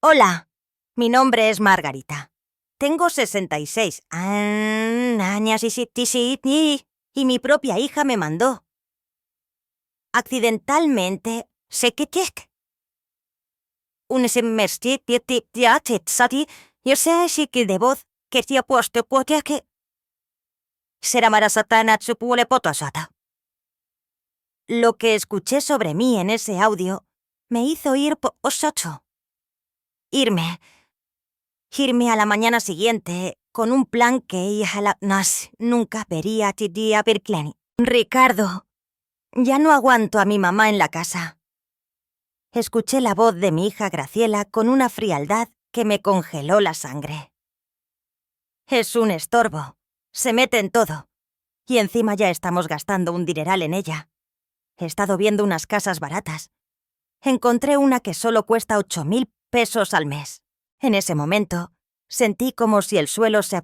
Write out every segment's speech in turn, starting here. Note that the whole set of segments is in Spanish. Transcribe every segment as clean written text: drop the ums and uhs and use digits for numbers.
Hola, mi nombre es Margarita. Tengo 66 años y mi propia hija me mandó. Accidentalmente, sé que un semestre yo sé si que de voz que te puesto que será mara satana tsupule potosata. Lo que escuché sobre mí en ese audio me hizo ir por osocho. Irme a la mañana siguiente con un plan que nunca vería a Tidia Birkleni. Ricardo, ya no aguanto a mi mamá en la casa. Escuché la voz de mi hija Graciela con una frialdad que me congeló la sangre. Es un estorbo. Se mete en todo. Y encima ya estamos gastando un dineral en ella. He estado viendo unas casas baratas. Encontré una que solo cuesta 8.000 pesos al mes. En ese momento, sentí como si el suelo se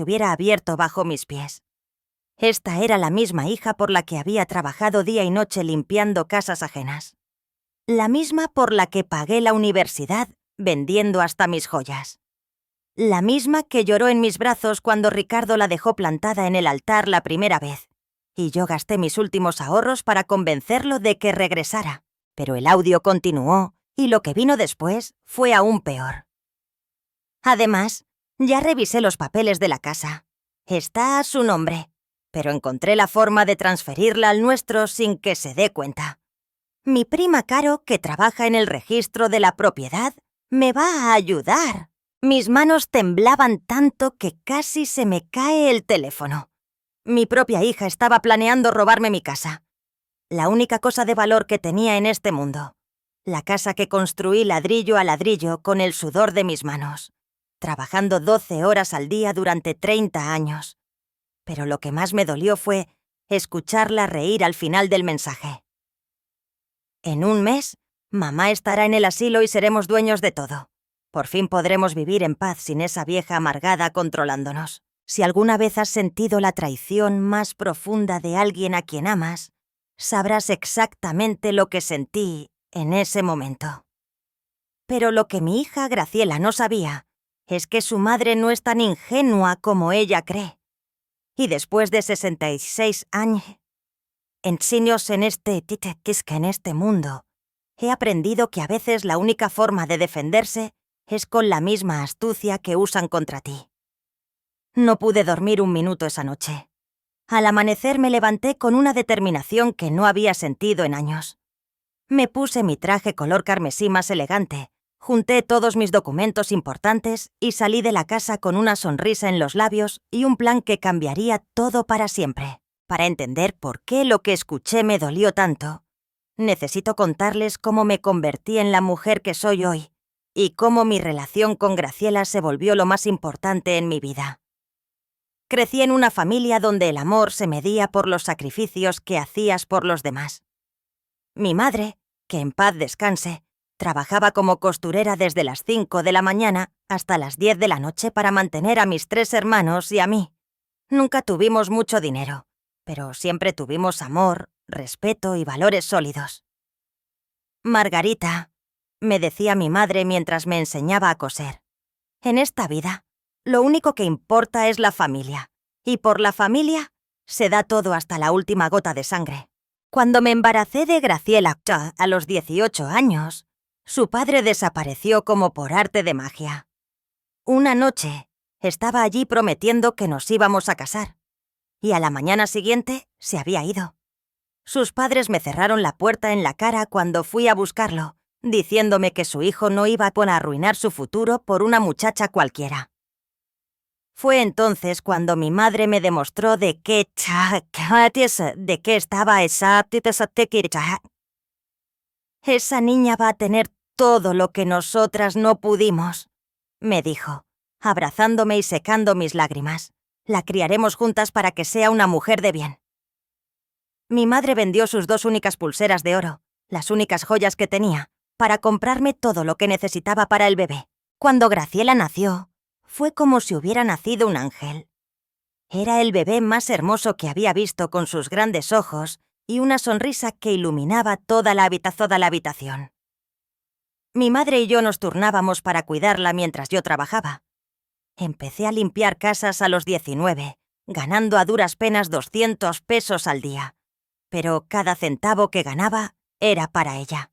hubiera abierto bajo mis pies. Esta era la misma hija por la que había trabajado día y noche limpiando casas ajenas. La misma por la que pagué la universidad vendiendo hasta mis joyas. La misma que lloró en mis brazos cuando Ricardo la dejó plantada en el altar la primera vez. Y yo gasté mis últimos ahorros para convencerlo de que regresara. Pero el audio continuó y lo que vino después fue aún peor. Además, ya revisé los papeles de la casa. Está a su nombre, pero encontré la forma de transferirla al nuestro sin que se dé cuenta. Mi prima Caro, que trabaja en el registro de la propiedad, me va a ayudar. Mis manos temblaban tanto que casi se me cae el teléfono. Mi propia hija estaba planeando robarme mi casa. La única cosa de valor que tenía en este mundo. La casa que construí ladrillo a ladrillo con el sudor de mis manos, trabajando 12 horas al día durante 30 años. Pero lo que más me dolió fue escucharla reír al final del mensaje. En un mes, mamá estará en el asilo y seremos dueños de todo. Por fin podremos vivir en paz sin esa vieja amargada controlándonos. Si alguna vez has sentido la traición más profunda de alguien a quien amas, sabrás exactamente lo que sentí en ese momento. Pero lo que mi hija Graciela no sabía es que su madre no es tan ingenua como ella cree. Y después de 66 años en este mundo, he aprendido que a veces la única forma de defenderse es con la misma astucia que usan contra ti. No pude dormir un minuto esa noche. Al amanecer me levanté con una determinación que no había sentido en años. Me puse mi traje color carmesí más elegante, junté todos mis documentos importantes y salí de la casa con una sonrisa en los labios y un plan que cambiaría todo para siempre. Para entender por qué lo que escuché me dolió tanto, necesito contarles cómo me convertí en la mujer que soy hoy y cómo mi relación con Graciela se volvió lo más importante en mi vida. Crecí en una familia donde el amor se medía por los sacrificios que hacías por los demás. Mi madre, que en paz descanse, trabajaba como costurera desde las 5 de la mañana hasta las 10 de la noche para mantener a mis 3 hermanos y a mí. Nunca tuvimos mucho dinero, pero siempre tuvimos amor, respeto y valores sólidos. Margarita, me decía mi madre mientras me enseñaba a coser, en esta vida, lo único que importa es la familia, y por la familia se da todo hasta la última gota de sangre. Cuando me embaracé de Graciela a los 18 años, su padre desapareció como por arte de magia. Una noche, estaba allí prometiendo que nos íbamos a casar, y a la mañana siguiente se había ido. Sus padres me cerraron la puerta en la cara cuando fui a buscarlo, diciéndome que su hijo no iba a arruinar su futuro por una muchacha cualquiera. Fue entonces cuando mi madre me demostró de qué estaba esa niña va a tener todo lo que nosotras no pudimos, me dijo, abrazándome y secando mis lágrimas. La criaremos juntas para que sea una mujer de bien. Mi madre vendió sus 2 únicas pulseras de oro, las únicas joyas que tenía, para comprarme todo lo que necesitaba para el bebé. Cuando Graciela nació, fue como si hubiera nacido un ángel. Era el bebé más hermoso que había visto, con sus grandes ojos y una sonrisa que iluminaba toda la habitación. Mi madre y yo nos turnábamos para cuidarla mientras yo trabajaba. Empecé a limpiar casas a los 19, ganando a duras penas 200 pesos al día. Pero cada centavo que ganaba era para ella.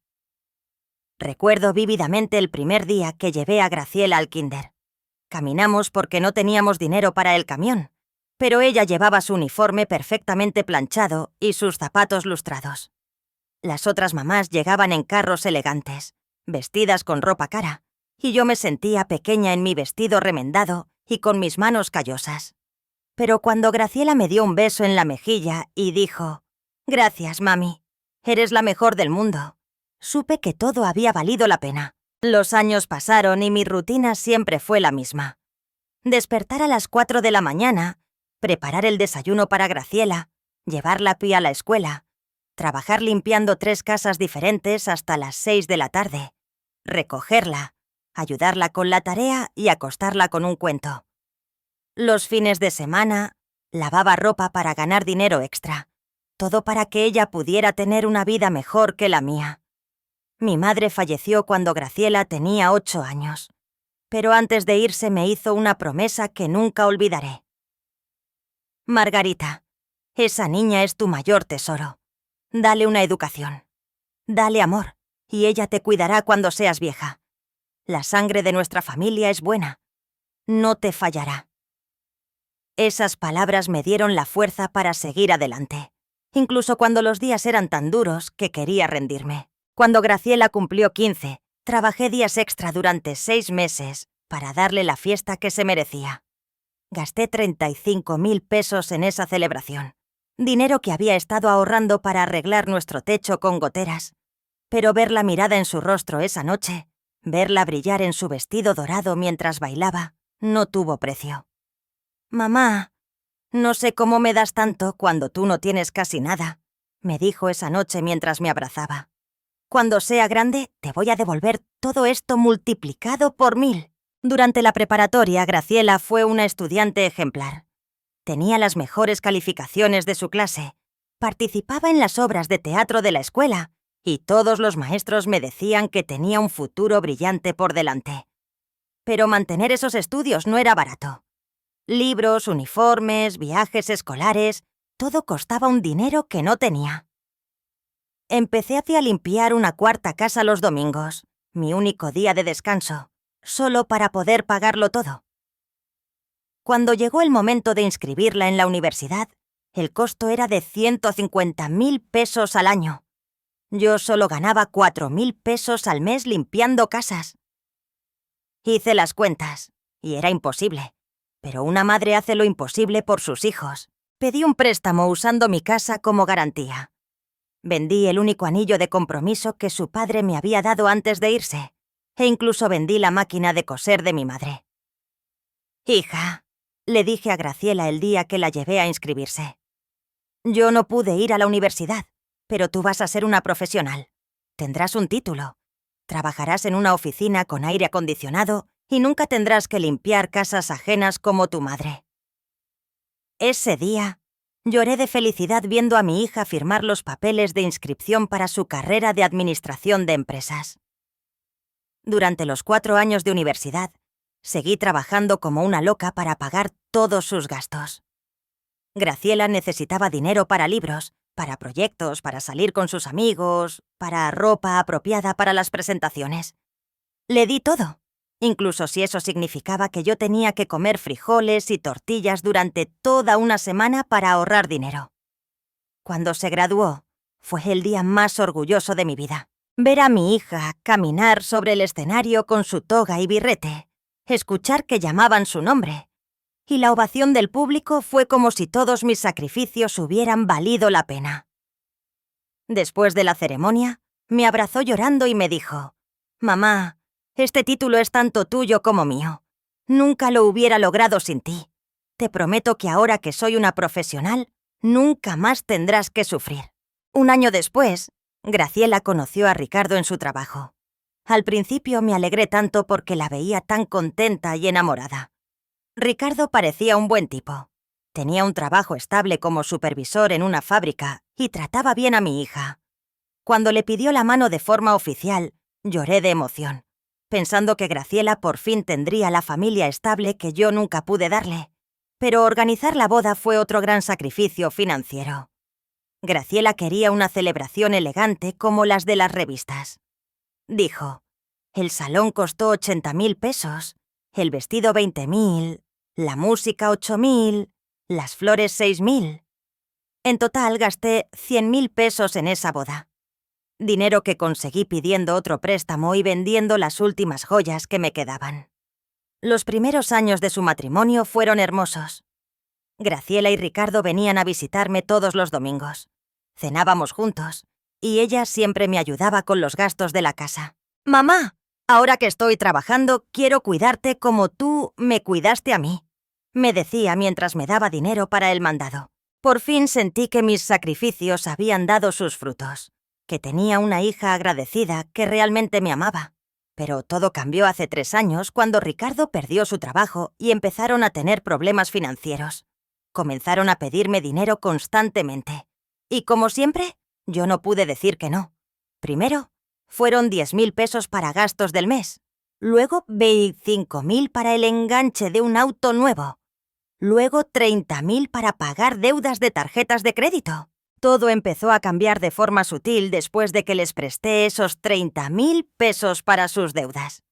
Recuerdo vívidamente el primer día que llevé a Graciela al kinder. Caminamos porque no teníamos dinero para el camión, pero ella llevaba su uniforme perfectamente planchado y sus zapatos lustrados. Las otras mamás llegaban en carros elegantes, vestidas con ropa cara, y yo me sentía pequeña en mi vestido remendado y con mis manos callosas. Pero cuando Graciela me dio un beso en la mejilla y dijo: «Gracias, mami, eres la mejor del mundo», supe que todo había valido la pena. Los años pasaron y mi rutina siempre fue la misma. Despertar a las 4 de la mañana, preparar el desayuno para Graciela, llevarla a pie a la escuela, trabajar limpiando 3 casas diferentes hasta las 6 de la tarde, recogerla, ayudarla con la tarea y acostarla con un cuento. Los fines de semana, lavaba ropa para ganar dinero extra, todo para que ella pudiera tener una vida mejor que la mía. Mi madre falleció cuando Graciela tenía 8 años, pero antes de irse me hizo una promesa que nunca olvidaré. «Margarita, esa niña es tu mayor tesoro. Dale una educación. Dale amor, y ella te cuidará cuando seas vieja. La sangre de nuestra familia es buena. No te fallará». Esas palabras me dieron la fuerza para seguir adelante, incluso cuando los días eran tan duros que quería rendirme. Cuando Graciela cumplió 15, trabajé días extra durante 6 meses para darle la fiesta que se merecía. Gasté 35.000 pesos en esa celebración, dinero que había estado ahorrando para arreglar nuestro techo con goteras. Pero ver la mirada en su rostro esa noche, verla brillar en su vestido dorado mientras bailaba, no tuvo precio. «Mamá, no sé cómo me das tanto cuando tú no tienes casi nada», me dijo esa noche mientras me abrazaba. «Cuando sea grande, te voy a devolver todo esto multiplicado por 1000». Durante la preparatoria, Graciela fue una estudiante ejemplar. Tenía las mejores calificaciones de su clase, participaba en las obras de teatro de la escuela, y todos los maestros me decían que tenía un futuro brillante por delante. Pero mantener esos estudios no era barato. Libros, uniformes, viajes escolares, todo costaba un dinero que no tenía. Empecé a limpiar una 4ª casa los domingos, mi único día de descanso, solo para poder pagarlo todo. Cuando llegó el momento de inscribirla en la universidad, el costo era de 150.000 pesos al año. Yo solo ganaba 4.000 pesos al mes limpiando casas. Hice las cuentas, y era imposible. Pero una madre hace lo imposible por sus hijos. Pedí un préstamo usando mi casa como garantía. Vendí el único anillo de compromiso que su padre me había dado antes de irse, e incluso vendí la máquina de coser de mi madre. «Hija», le dije a Graciela el día que la llevé a inscribirse, «yo no pude ir a la universidad, pero tú vas a ser una profesional. Tendrás un título. Trabajarás en una oficina con aire acondicionado y nunca tendrás que limpiar casas ajenas como tu madre». Ese día, lloré de felicidad viendo a mi hija firmar los papeles de inscripción para su carrera de administración de empresas. Durante los 4 años de universidad, seguí trabajando como una loca para pagar todos sus gastos. Graciela necesitaba dinero para libros, para proyectos, para salir con sus amigos, para ropa apropiada para las presentaciones. Le di todo, incluso si eso significaba que yo tenía que comer frijoles y tortillas durante toda una semana para ahorrar dinero. Cuando se graduó, fue el día más orgulloso de mi vida. Ver a mi hija caminar sobre el escenario con su toga y birrete, escuchar que llamaban su nombre, y la ovación del público fue como si todos mis sacrificios hubieran valido la pena. Después de la ceremonia, me abrazó llorando y me dijo: «Mamá, este título es tanto tuyo como mío. Nunca lo hubiera logrado sin ti. Te prometo que ahora que soy una profesional, nunca más tendrás que sufrir». Un año después, Graciela conoció a Ricardo en su trabajo. Al principio me alegré tanto porque la veía tan contenta y enamorada. Ricardo parecía un buen tipo. Tenía un trabajo estable como supervisor en una fábrica y trataba bien a mi hija. Cuando le pidió la mano de forma oficial, Lloré de emoción, pensando que Graciela por fin tendría la familia estable que yo nunca pude darle. Pero organizar la boda fue otro gran sacrificio financiero. Graciela quería una celebración elegante como las de las revistas. Dijo, el salón costó 80.000 pesos, el vestido 20.000, la música 8.000, las flores 6.000. En total gasté 100.000 pesos en esa boda. Dinero que conseguí pidiendo otro préstamo y vendiendo las últimas joyas que me quedaban. Los primeros años de su matrimonio fueron hermosos. Graciela y Ricardo venían a visitarme todos los domingos. Cenábamos juntos, y ella siempre me ayudaba con los gastos de la casa. «Mamá, ahora que estoy trabajando, quiero cuidarte como tú me cuidaste a mí», me decía mientras me daba dinero para el mandado. Por fin sentí que mis sacrificios habían dado sus frutos, que tenía una hija agradecida que realmente me amaba. Pero todo cambió hace 3 años cuando Ricardo perdió su trabajo y empezaron a tener problemas financieros. Comenzaron a pedirme dinero constantemente. Y como siempre, yo no pude decir que no. Primero, fueron 10.000 pesos para gastos del mes. Luego, 25.000 para el enganche de un auto nuevo. Luego, 30.000 para pagar deudas de tarjetas de crédito. Todo empezó a cambiar de forma sutil después de que les presté esos 30.000 pesos para sus deudas.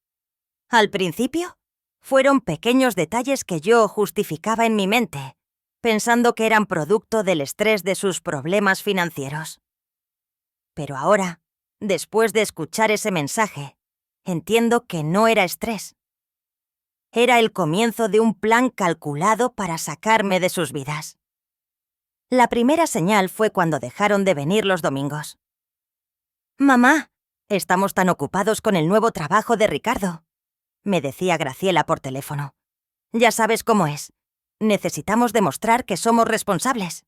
Al principio, fueron pequeños detalles que yo justificaba en mi mente, pensando que eran producto del estrés de sus problemas financieros. Pero ahora, después de escuchar ese mensaje, entiendo que no era estrés. Era el comienzo de un plan calculado para sacarme de sus vidas. La primera señal fue cuando dejaron de venir los domingos. «Mamá, estamos tan ocupados con el nuevo trabajo de Ricardo», me decía Graciela por teléfono. «Ya sabes cómo es. Necesitamos demostrar que somos responsables».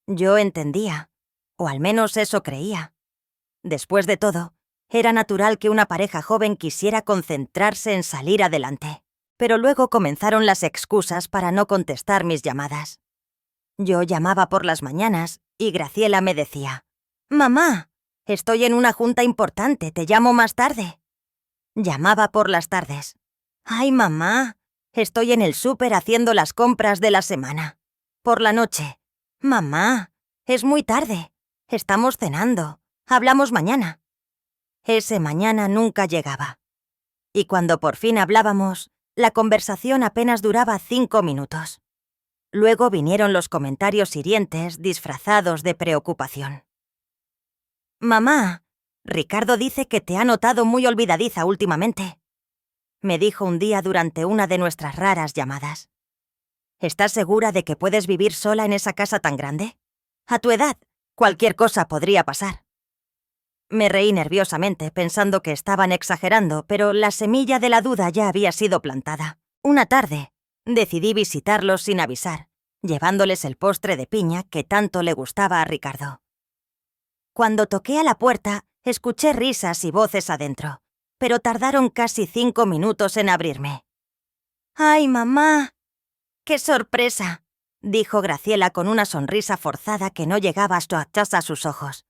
Yo entendía, o al menos eso creía. Después de todo, era natural que una pareja joven quisiera concentrarse en salir adelante. Pero luego comenzaron las excusas para no contestar mis llamadas. Yo llamaba por las mañanas y Graciela me decía, «Mamá, estoy en una junta importante, te llamo más tarde». Llamaba por las tardes. «Ay, mamá, estoy en el súper haciendo las compras de la semana». Por la noche. «Mamá, es muy tarde, estamos cenando, hablamos mañana». Ese mañana nunca llegaba. Y cuando por fin hablábamos, la conversación apenas duraba 5 minutos. Luego vinieron los comentarios hirientes disfrazados de preocupación. «Mamá, Ricardo dice que te ha notado muy olvidadiza últimamente», me dijo un día durante una de nuestras raras llamadas. «¿Estás segura de que puedes vivir sola en esa casa tan grande? A tu edad, cualquier cosa podría pasar». Me reí nerviosamente pensando que estaban exagerando, pero la semilla de la duda ya había sido plantada. Una tarde, decidí visitarlos sin avisar, llevándoles el postre de piña que tanto le gustaba a Ricardo. Cuando toqué a la puerta, escuché risas y voces adentro, pero tardaron casi 5 minutos en abrirme. «¡Ay, mamá! ¡Qué sorpresa!», dijo Graciela con una sonrisa forzada que no llegaba hasta sus ojos.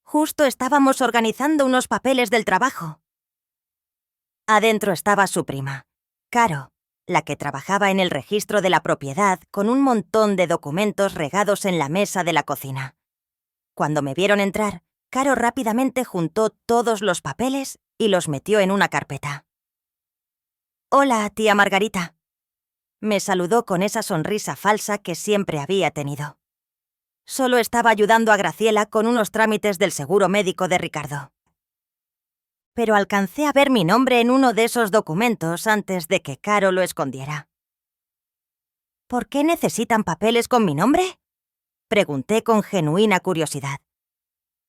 «Justo estábamos organizando unos papeles del trabajo». Adentro estaba su prima, Caro, la que trabajaba en el registro de la propiedad con un montón de documentos regados en la mesa de la cocina. Cuando me vieron entrar, Caro rápidamente juntó todos los papeles y los metió en una carpeta. «Hola, tía Margarita», me saludó con esa sonrisa falsa que siempre había tenido. Solo estaba ayudando a Graciela con unos trámites del seguro médico de Ricardo. Pero alcancé a ver mi nombre en uno de esos documentos antes de que Caro lo escondiera. «¿Por qué necesitan papeles con mi nombre?», pregunté con genuina curiosidad.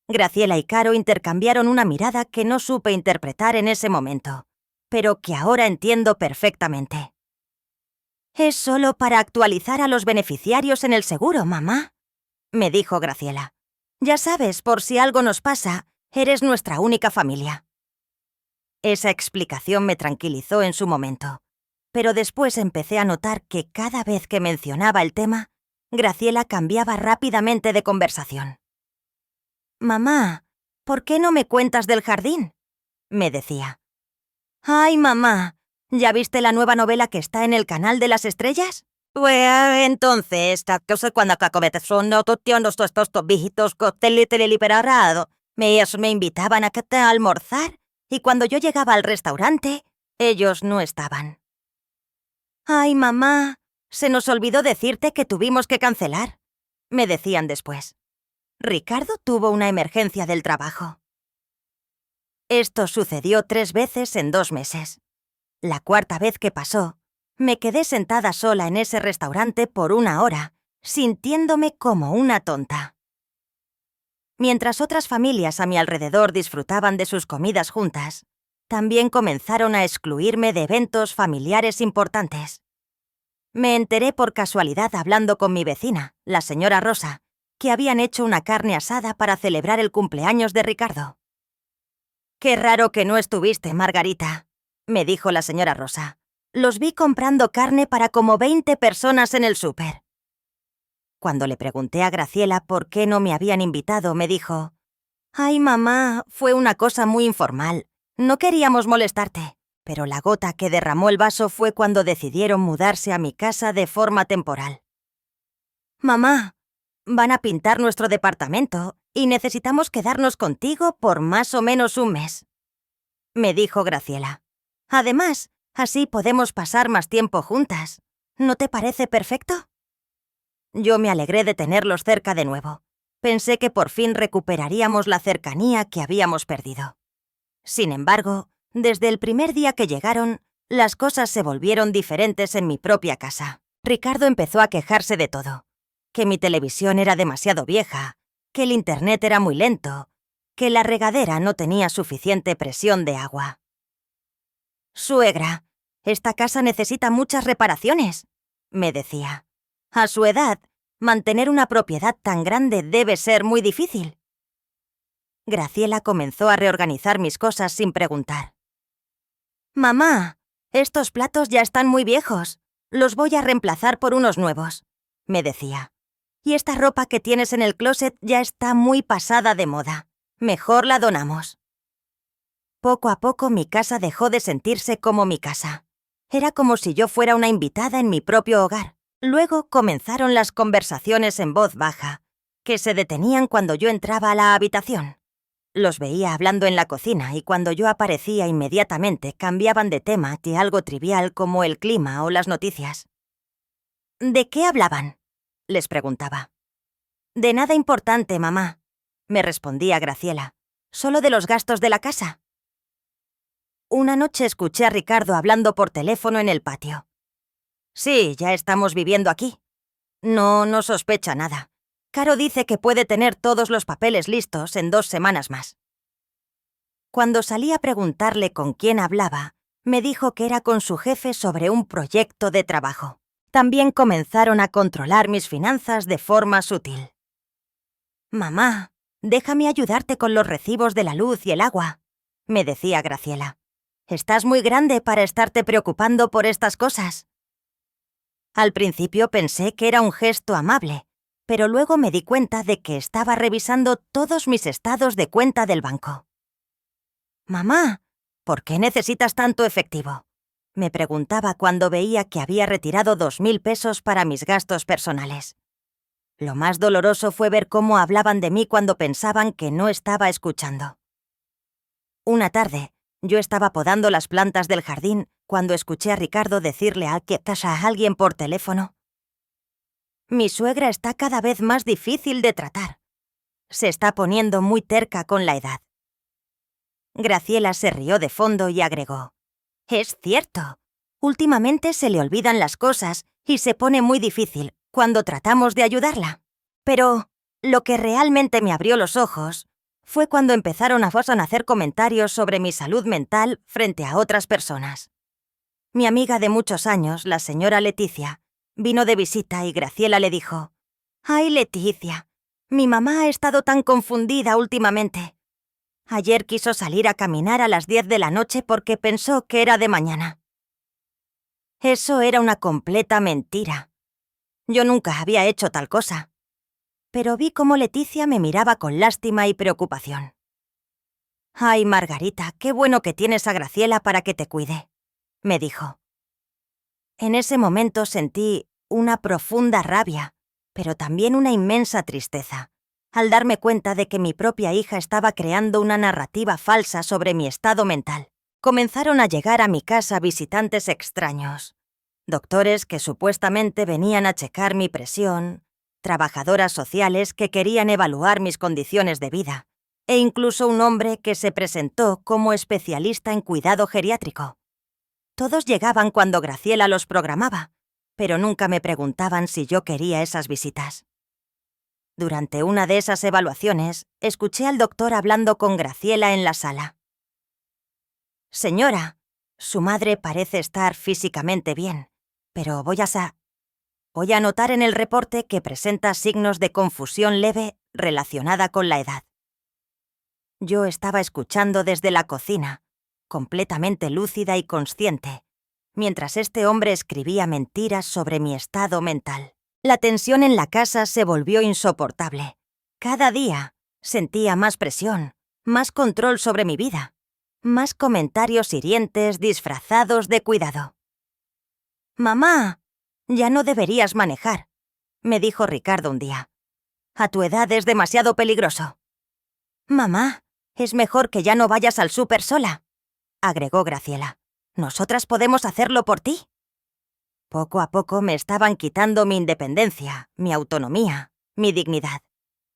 Graciela y Caro intercambiaron una mirada que no supe interpretar en ese momento, pero que ahora entiendo perfectamente. «Es solo para actualizar a los beneficiarios en el seguro, mamá», me dijo Graciela. «Ya sabes, por si algo nos pasa, eres nuestra única familia». Esa explicación me tranquilizó en su momento, pero después empecé a notar que cada vez que mencionaba el tema, Graciela cambiaba rápidamente de conversación. «Mamá, ¿por qué no me cuentas del jardín?», me decía. ¡Ay, mamá! ¿Ya viste la nueva novela que está en el canal de las estrellas? Pues entonces, cosa cuando sono tutti estos viejitos coteli liberado. Ellos me invitaban a almorzar y cuando yo llegaba al restaurante, ellos no estaban. ¡Ay, mamá! Se nos olvidó decirte que tuvimos que cancelar, me decían después. Ricardo tuvo una emergencia del trabajo. Esto sucedió 3 veces en 2 meses. La cuarta vez que pasó, me quedé sentada sola en ese restaurante por 1 hora, sintiéndome como una tonta. Mientras otras familias a mi alrededor disfrutaban de sus comidas juntas, también comenzaron a excluirme de eventos familiares importantes. Me enteré por casualidad hablando con mi vecina, la señora Rosa, que habían hecho una carne asada para celebrar el cumpleaños de Ricardo. «Qué raro que no estuviste, Margarita», me dijo la señora Rosa. «Los vi comprando carne para como 20 personas en el súper». Cuando le pregunté a Graciela por qué no me habían invitado, me dijo: «Ay, mamá, fue una cosa muy informal. No queríamos molestarte, pero la gota que derramó el vaso fue cuando decidieron mudarse a mi casa de forma temporal». «Mamá, van a pintar nuestro departamento y necesitamos quedarnos contigo por más o menos 1 mes», me dijo Graciela. «Además, así podemos pasar más tiempo juntas. ¿No te parece perfecto?» Yo me alegré de tenerlos cerca de nuevo. Pensé que por fin recuperaríamos la cercanía que habíamos perdido. Sin embargo, desde el primer día que llegaron, las cosas se volvieron diferentes en mi propia casa. Ricardo empezó a quejarse de todo. Que mi televisión era demasiado vieja, que el internet era muy lento, que la regadera no tenía suficiente presión de agua. «Suegra, esta casa necesita muchas reparaciones», me decía. «A su edad, mantener una propiedad tan grande debe ser muy difícil». Graciela comenzó a reorganizar mis cosas sin preguntar. «Mamá, estos platos ya están muy viejos. Los voy a reemplazar por unos nuevos», me decía. «Y esta ropa que tienes en el closet ya está muy pasada de moda. Mejor la donamos». Poco a poco mi casa dejó de sentirse como mi casa. Era como si yo fuera una invitada en mi propio hogar. Luego comenzaron las conversaciones en voz baja, que se detenían cuando yo entraba a la habitación. Los veía hablando en la cocina y cuando yo aparecía inmediatamente cambiaban de tema de algo trivial como el clima o las noticias. «¿De qué hablaban?», les preguntaba. «De nada importante, mamá», me respondía Graciela. «Solo de los gastos de la casa». Una noche escuché a Ricardo hablando por teléfono en el patio. «Sí, ya estamos viviendo aquí. No sospecha nada. Caro dice que puede tener todos los papeles listos en 2 semanas más». Cuando salí a preguntarle con quién hablaba, me dijo que era con su jefe sobre un proyecto de trabajo. También comenzaron a controlar mis finanzas de forma sutil. «Mamá, déjame ayudarte con los recibos de la luz y el agua», me decía Graciela. «Estás muy grande para estarte preocupando por estas cosas». Al principio pensé que era un gesto amable, pero luego me di cuenta de que estaba revisando todos mis estados de cuenta del banco. «Mamá, ¿por qué necesitas tanto efectivo?», me preguntaba cuando veía que había retirado 2.000 pesos para mis gastos personales. Lo más doloroso fue ver cómo hablaban de mí cuando pensaban que no estaba escuchando. Una tarde, yo estaba podando las plantas del jardín cuando escuché a Ricardo decirle a alguien por teléfono: «Mi suegra está cada vez más difícil de tratar. Se está poniendo muy terca con la edad». Graciela se rió de fondo y agregó: «Es cierto. Últimamente se le olvidan las cosas y se pone muy difícil cuando tratamos de ayudarla». Pero lo que realmente me abrió los ojos fue cuando empezaron a hacer comentarios sobre mi salud mental frente a otras personas. Mi amiga de muchos años, la señora Leticia, vino de visita y Graciela le dijo: «Ay, Leticia, mi mamá ha estado tan confundida últimamente. Ayer quiso salir a caminar a las 10 de la noche porque pensó que era de mañana». Eso era una completa mentira. Yo nunca había hecho tal cosa. Pero vi cómo Leticia me miraba con lástima y preocupación. «Ay, Margarita, qué bueno que tienes a Graciela para que te cuide», me dijo. En ese momento sentí una profunda rabia, pero también una inmensa tristeza, al darme cuenta de que mi propia hija estaba creando una narrativa falsa sobre mi estado mental. Comenzaron a llegar a mi casa visitantes extraños, doctores que supuestamente venían a checar mi presión, trabajadoras sociales que querían evaluar mis condiciones de vida, e incluso un hombre que se presentó como especialista en cuidado geriátrico. Todos llegaban cuando Graciela los programaba, pero nunca me preguntaban si yo quería esas visitas. Durante una de esas evaluaciones, escuché al doctor hablando con Graciela en la sala. «Señora, su madre parece estar físicamente bien, pero voy a notar en el reporte que presenta signos de confusión leve relacionada con la edad». Yo estaba escuchando desde la cocina, completamente lúcida y consciente, mientras este hombre escribía mentiras sobre mi estado mental. La tensión en la casa se volvió insoportable. Cada día sentía más presión, más control sobre mi vida, más comentarios hirientes disfrazados de cuidado. «Mamá, ya no deberías manejar», me dijo Ricardo un día. «A tu edad es demasiado peligroso». «Mamá, es mejor que ya no vayas al súper sola», agregó Graciela. «Nosotras podemos hacerlo por ti». Poco a poco me estaban quitando mi independencia, mi autonomía, mi dignidad.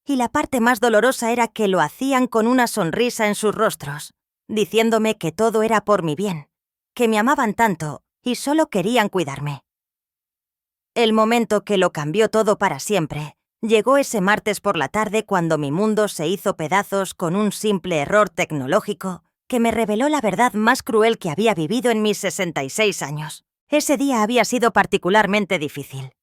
Y la parte más dolorosa era que lo hacían con una sonrisa en sus rostros, diciéndome que todo era por mi bien, que me amaban tanto y solo querían cuidarme. El momento que lo cambió todo para siempre llegó ese martes por la tarde cuando mi mundo se hizo pedazos con un simple error tecnológico que me reveló la verdad más cruel que había vivido en mis 66 años. Ese día había sido particularmente difícil.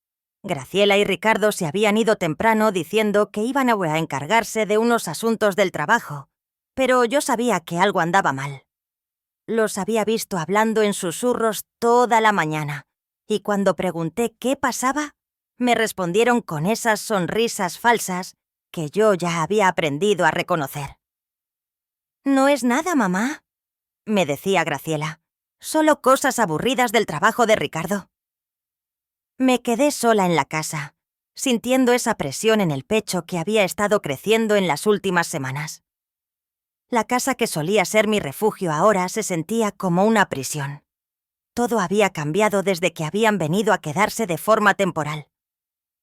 Graciela y Ricardo se habían ido temprano diciendo que iban a encargarse de unos asuntos del trabajo, pero yo sabía que algo andaba mal. Los había visto hablando en susurros toda la mañana, y cuando pregunté qué pasaba, me respondieron con esas sonrisas falsas que yo ya había aprendido a reconocer. «No es nada, mamá», me decía Graciela. «Solo cosas aburridas del trabajo de Ricardo». Me quedé sola en la casa, sintiendo esa presión en el pecho que había estado creciendo en las últimas semanas. La casa que solía ser mi refugio ahora se sentía como una prisión. Todo había cambiado desde que habían venido a quedarse de forma temporal.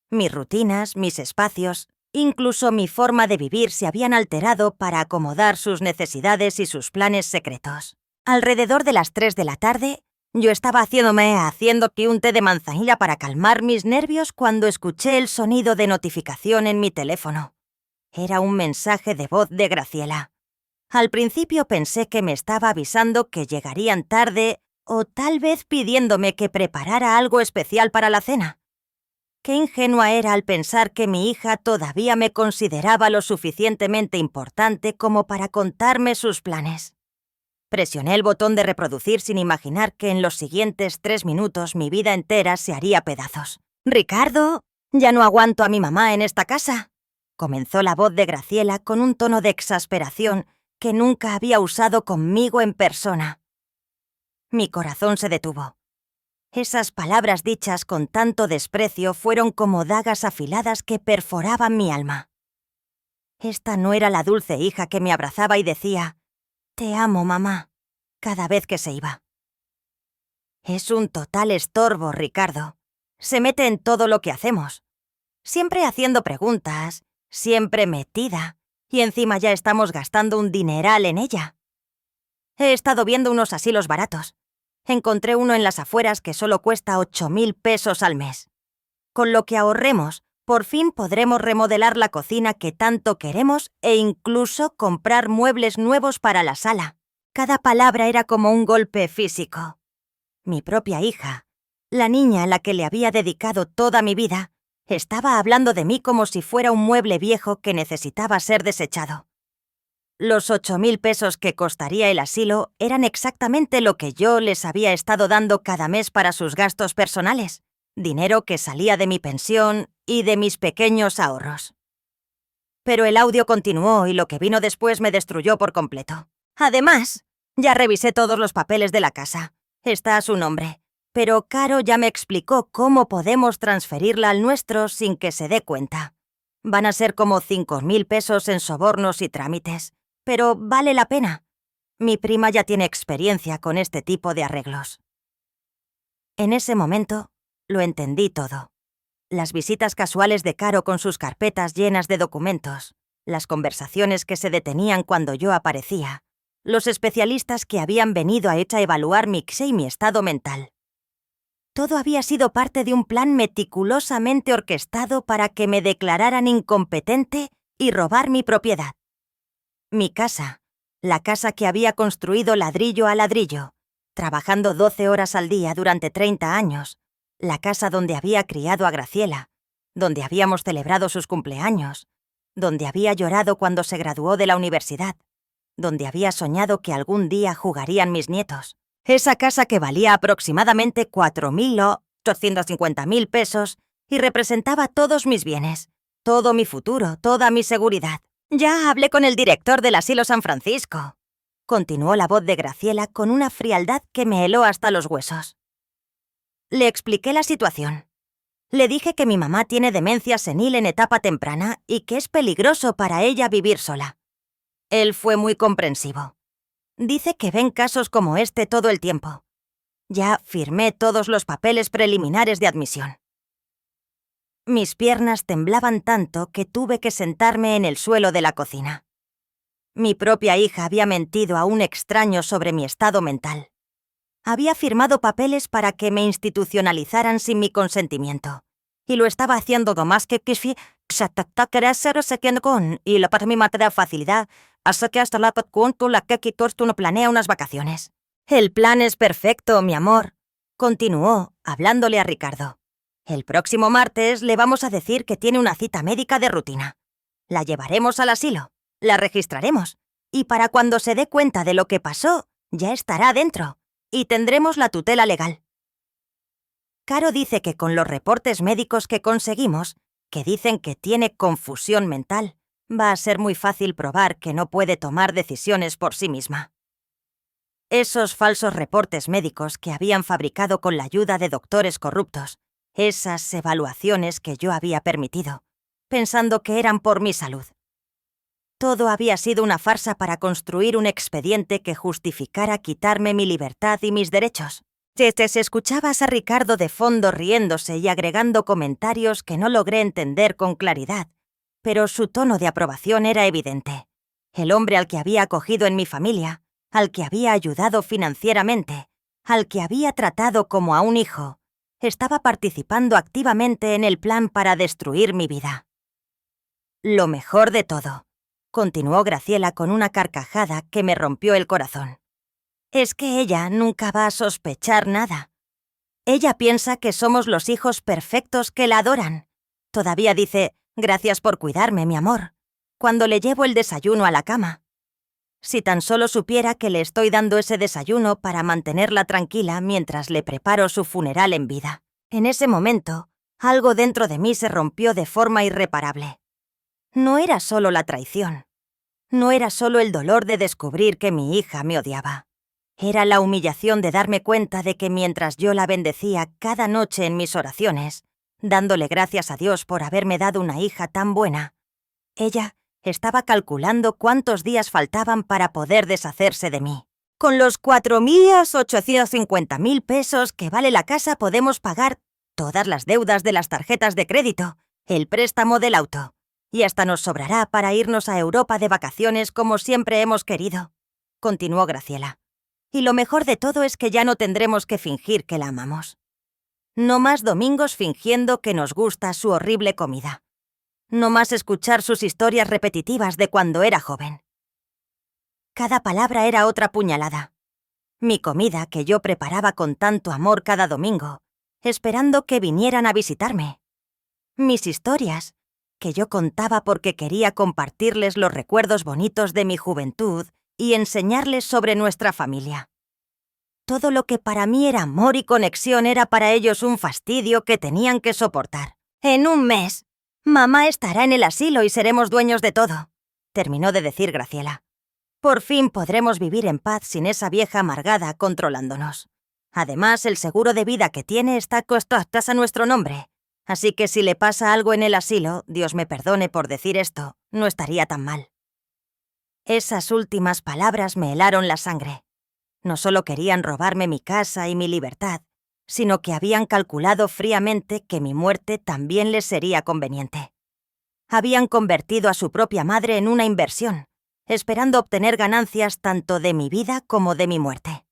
Mis rutinas, mis espacios, incluso mi forma de vivir se habían alterado para acomodar sus necesidades y sus planes secretos. Alrededor de las 3 de la tarde, yo estaba haciendo aquí un té de manzanilla para calmar mis nervios cuando escuché el sonido de notificación en mi teléfono. Era un mensaje de voz de Graciela. Al principio pensé que me estaba avisando que llegarían tarde o tal vez pidiéndome que preparara algo especial para la cena. Qué ingenua era al pensar que mi hija todavía me consideraba lo suficientemente importante como para contarme sus planes. Presioné el botón de reproducir sin imaginar que en los siguientes 3 minutos mi vida entera se haría pedazos. «Ricardo, ya no aguanto a mi mamá en esta casa», comenzó la voz de Graciela con un tono de exasperación que nunca había usado conmigo en persona. Mi corazón se detuvo. Esas palabras dichas con tanto desprecio fueron como dagas afiladas que perforaban mi alma. Esta no era la dulce hija que me abrazaba y decía: «Te amo, mamá», cada vez que se iba. Es un total estorbo, Ricardo. Se mete en todo lo que hacemos. Siempre haciendo preguntas, siempre metida, y encima ya estamos gastando un dineral en ella. He estado viendo unos asilos baratos. Encontré uno en las afueras que solo cuesta 8.000 pesos al mes. Con lo que ahorremos, por fin podremos remodelar la cocina que tanto queremos e incluso comprar muebles nuevos para la sala. Cada palabra era como un golpe físico. Mi propia hija, la niña a la que le había dedicado toda mi vida, estaba hablando de mí como si fuera un mueble viejo que necesitaba ser desechado. Los 8.000 pesos que costaría el asilo eran exactamente lo que yo les había estado dando cada mes para sus gastos personales, dinero que salía de mi pensión y de mis pequeños ahorros. Pero el audio continuó y lo que vino después me destruyó por completo. Además, ya revisé todos los papeles de la casa. Está a su nombre. Pero Caro ya me explicó cómo podemos transferirla al nuestro sin que se dé cuenta. Van a ser como 5.000 pesos en sobornos y trámites. Pero vale la pena. Mi prima ya tiene experiencia con este tipo de arreglos. En ese momento, lo entendí todo. Las visitas casuales de Caro con sus carpetas llenas de documentos, las conversaciones que se detenían cuando yo aparecía, los especialistas que habían venido a evaluar mi XE y mi estado mental. Todo había sido parte de un plan meticulosamente orquestado para que me declararan incompetente y robar mi propiedad. Mi casa, la casa que había construido ladrillo a ladrillo, trabajando 12 horas al día durante 30 años, la casa donde había criado a Graciela, donde habíamos celebrado sus cumpleaños, donde había llorado cuando se graduó de la universidad, donde había soñado que algún día jugarían mis nietos. Esa casa que valía aproximadamente 4.000 o 850.000 pesos y representaba todos mis bienes, todo mi futuro, toda mi seguridad. Ya hablé con el director del asilo San Francisco. Continuó la voz de Graciela con una frialdad que me heló hasta los huesos. Le expliqué la situación. Le dije que mi mamá tiene demencia senil en etapa temprana y que es peligroso para ella vivir sola. Él fue muy comprensivo. Dice que ven casos como este todo el tiempo. Ya firmé todos los papeles preliminares de admisión. Mis piernas temblaban tanto que tuve que sentarme en el suelo de la cocina. Mi propia hija había mentido a un extraño sobre mi estado mental. Había firmado papeles para que me institucionalizaran sin mi consentimiento. Y lo estaba haciendo lo más que quisi, y la para mi materia facilidad, hasta que hasta la cuento la que tú no planea unas vacaciones. El plan es perfecto, mi amor, continuó, hablándole a Ricardo. El próximo martes le vamos a decir que tiene una cita médica de rutina. La llevaremos al asilo, la registraremos, y para cuando se dé cuenta de lo que pasó, ya estará dentro, y tendremos la tutela legal. Caro dice que con los reportes médicos que conseguimos, que dicen que tiene confusión mental, va a ser muy fácil probar que no puede tomar decisiones por sí misma. Esos falsos reportes médicos que habían fabricado con la ayuda de doctores corruptos, esas evaluaciones que yo había permitido, pensando que eran por mi salud. Todo había sido una farsa para construir un expediente que justificara quitarme mi libertad y mis derechos. Se escuchabas a Ricardo de fondo riéndose y agregando comentarios que no logré entender con claridad, pero su tono de aprobación era evidente. El hombre al que había acogido en mi familia, al que había ayudado financieramente, al que había tratado como a un hijo, estaba participando activamente en el plan para destruir mi vida. Lo mejor de todo, continuó Graciela con una carcajada que me rompió el corazón, es que ella nunca va a sospechar nada. Ella piensa que somos los hijos perfectos que la adoran. Todavía dice, gracias por cuidarme, mi amor, cuando le llevo el desayuno a la cama. Si tan solo supiera que le estoy dando ese desayuno para mantenerla tranquila mientras le preparo su funeral en vida. En ese momento, algo dentro de mí se rompió de forma irreparable. No era solo la traición. No era solo el dolor de descubrir que mi hija me odiaba. Era la humillación de darme cuenta de que mientras yo la bendecía cada noche en mis oraciones, dándole gracias a Dios por haberme dado una hija tan buena, ella estaba calculando cuántos días faltaban para poder deshacerse de mí. Con los 4.850.000 pesos que vale la casa podemos pagar todas las deudas de las tarjetas de crédito, el préstamo del auto, y hasta nos sobrará para irnos a Europa de vacaciones como siempre hemos querido, continuó Graciela. Y lo mejor de todo es que ya no tendremos que fingir que la amamos. No más domingos fingiendo que nos gusta su horrible comida. No más escuchar sus historias repetitivas de cuando era joven. Cada palabra era otra puñalada. Mi comida que yo preparaba con tanto amor cada domingo, esperando que vinieran a visitarme. Mis historias, que yo contaba porque quería compartirles los recuerdos bonitos de mi juventud y enseñarles sobre nuestra familia. Todo lo que para mí era amor y conexión era para ellos un fastidio que tenían que soportar. En un mes, mamá estará en el asilo y seremos dueños de todo, terminó de decir Graciela. Por fin podremos vivir en paz sin esa vieja amargada controlándonos. Además, el seguro de vida que tiene está costas a nuestro nombre. Así que si le pasa algo en el asilo, Dios me perdone por decir esto, no estaría tan mal. Esas últimas palabras me helaron la sangre. No solo querían robarme mi casa y mi libertad, sino que habían calculado fríamente que mi muerte también les sería conveniente. Habían convertido a su propia madre en una inversión, esperando obtener ganancias tanto de mi vida como de mi muerte.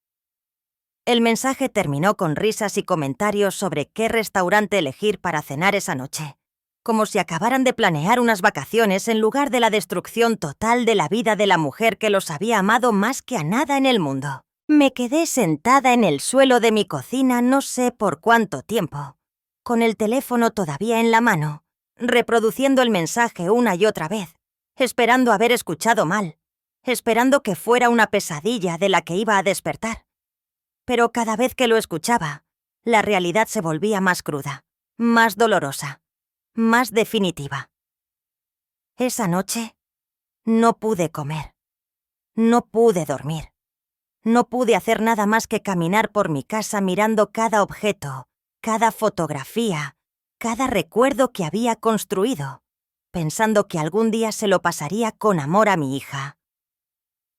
El mensaje terminó con risas y comentarios sobre qué restaurante elegir para cenar esa noche, como si acabaran de planear unas vacaciones en lugar de la destrucción total de la vida de la mujer que los había amado más que a nada en el mundo. Me quedé sentada en el suelo de mi cocina no sé por cuánto tiempo, con el teléfono todavía en la mano, reproduciendo el mensaje una y otra vez, esperando haber escuchado mal, esperando que fuera una pesadilla de la que iba a despertar. Pero cada vez que lo escuchaba, la realidad se volvía más cruda, más dolorosa, más definitiva. Esa noche no pude comer, no pude dormir. No pude hacer nada más que caminar por mi casa mirando cada objeto, cada fotografía, cada recuerdo que había construido, pensando que algún día se lo pasaría con amor a mi hija.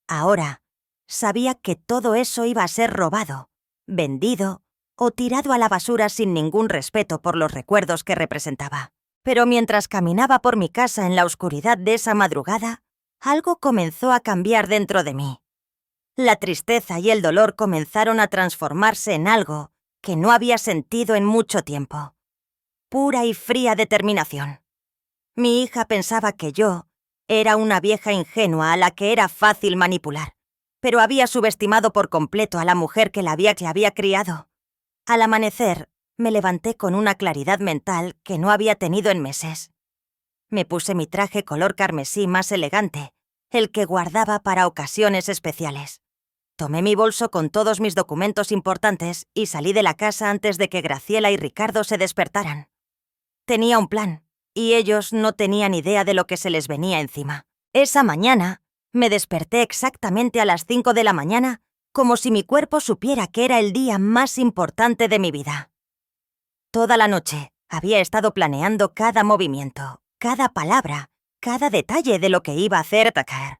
Ahora, sabía que todo eso iba a ser robado, vendido o tirado a la basura sin ningún respeto por los recuerdos que representaba. Pero mientras caminaba por mi casa en la oscuridad de esa madrugada, algo comenzó a cambiar dentro de mí. La tristeza y el dolor comenzaron a transformarse en algo que no había sentido en mucho tiempo. Pura y fría determinación. Mi hija pensaba que yo era una vieja ingenua a la que era fácil manipular, pero había subestimado por completo a la mujer que la había criado. Al amanecer, me levanté con una claridad mental que no había tenido en meses. Me puse mi traje color carmesí más elegante, el que guardaba para ocasiones especiales. Tomé mi bolso con todos mis documentos importantes y salí de la casa antes de que Graciela y Ricardo se despertaran. Tenía un plan, y ellos no tenían idea de lo que se les venía encima. Esa mañana, me desperté exactamente a las 5 de la mañana, como si mi cuerpo supiera que era el día más importante de mi vida. Toda la noche había estado planeando cada movimiento, cada palabra, cada detalle de lo que iba a hacer Tucker.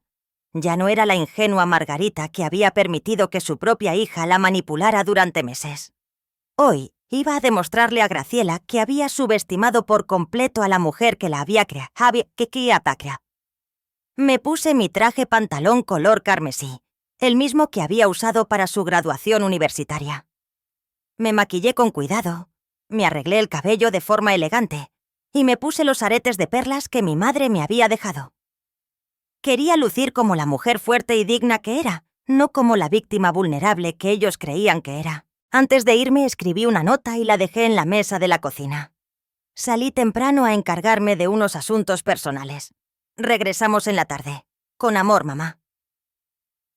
Ya no era la ingenua Margarita que había permitido que su propia hija la manipulara durante meses. Hoy iba a demostrarle a Graciela que había subestimado por completo a la mujer que la había creado. Me puse mi traje pantalón color carmesí, el mismo que había usado para su graduación universitaria. Me maquillé con cuidado, me arreglé el cabello de forma elegante y me puse los aretes de perlas que mi madre me había dejado. Quería lucir como la mujer fuerte y digna que era, no como la víctima vulnerable que ellos creían que era. Antes de irme escribí una nota y la dejé en la mesa de la cocina. Salí temprano a encargarme de unos asuntos personales. Regresamos en la tarde. Con amor, mamá.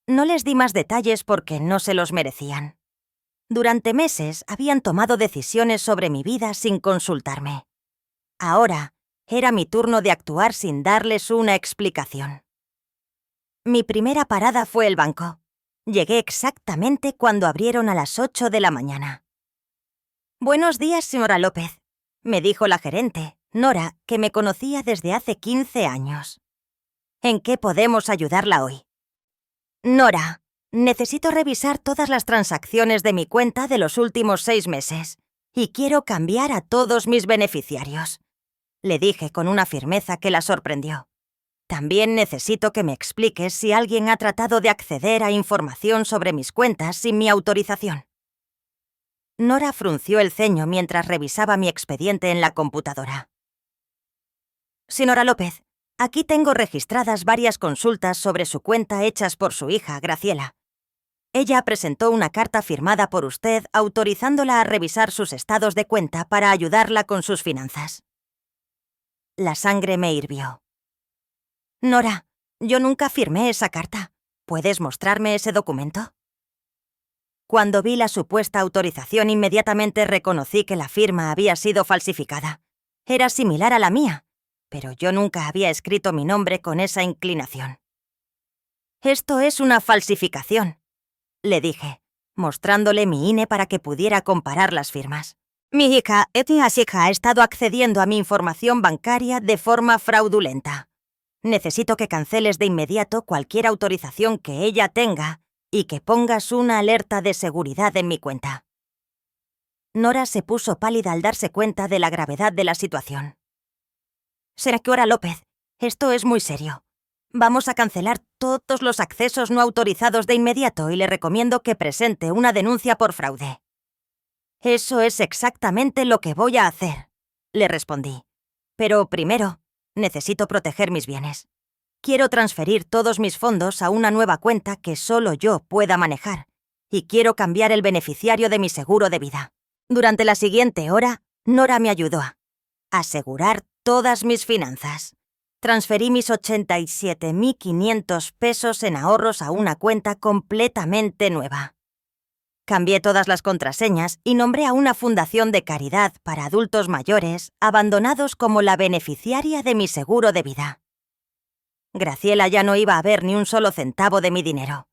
No les di más detalles porque no se los merecían. Durante meses habían tomado decisiones sobre mi vida sin consultarme. Ahora era mi turno de actuar sin darles una explicación. Mi primera parada fue el banco. Llegué exactamente cuando abrieron a las 8 de la mañana. «Buenos días, señora López», me dijo la gerente, Nora, que me conocía desde hace 15 años. «¿En qué podemos ayudarla hoy?» «Nora, necesito revisar todas las transacciones de mi cuenta de los últimos 6 meses y quiero cambiar a todos mis beneficiarios», le dije con una firmeza que la sorprendió. «También necesito que me expliques si alguien ha tratado de acceder a información sobre mis cuentas sin mi autorización». Nora frunció el ceño mientras revisaba mi expediente en la computadora. «Señora López, aquí tengo registradas varias consultas sobre su cuenta hechas por su hija, Graciela. Ella presentó una carta firmada por usted autorizándola a revisar sus estados de cuenta para ayudarla con sus finanzas». La sangre me hirvió. «Nora, yo nunca firmé esa carta. ¿Puedes mostrarme ese documento?» Cuando vi la supuesta autorización, inmediatamente reconocí que la firma había sido falsificada. Era similar a la mía, pero yo nunca había escrito mi nombre con esa inclinación. Esto es una falsificación, le dije, mostrándole mi INE para que pudiera comparar las firmas. Mi hija Etienne ha estado accediendo a mi información bancaria de forma fraudulenta. Necesito que canceles de inmediato cualquier autorización que ella tenga y que pongas una alerta de seguridad en mi cuenta. Nora se puso pálida al darse cuenta de la gravedad de la situación. Señora López, esto es muy serio. Vamos a cancelar todos los accesos no autorizados de inmediato y le recomiendo que presente una denuncia por fraude. Eso es exactamente lo que voy a hacer, le respondí. Pero primero, necesito proteger mis bienes. Quiero transferir todos mis fondos a una nueva cuenta que solo yo pueda manejar, y quiero cambiar el beneficiario de mi seguro de vida. Durante la siguiente hora, Nora me ayudó a asegurar todas mis finanzas. Transferí mis 87.500 pesos en ahorros a una cuenta completamente nueva. Cambié todas las contraseñas y nombré a una fundación de caridad para adultos mayores abandonados como la beneficiaria de mi seguro de vida. Graciela ya no iba a ver ni un solo centavo de mi dinero.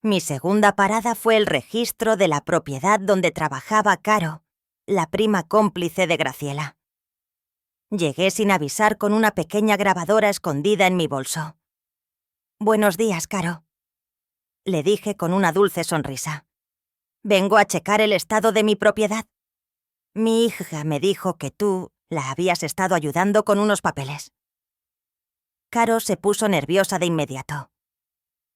Mi segunda parada fue el registro de la propiedad donde trabajaba Caro, la prima cómplice de Graciela. Llegué sin avisar con una pequeña grabadora escondida en mi bolso. «Buenos días, Caro», le dije con una dulce sonrisa. «Vengo a checar el estado de mi propiedad. Mi hija me dijo que tú la habías estado ayudando con unos papeles». Caro se puso nerviosa de inmediato.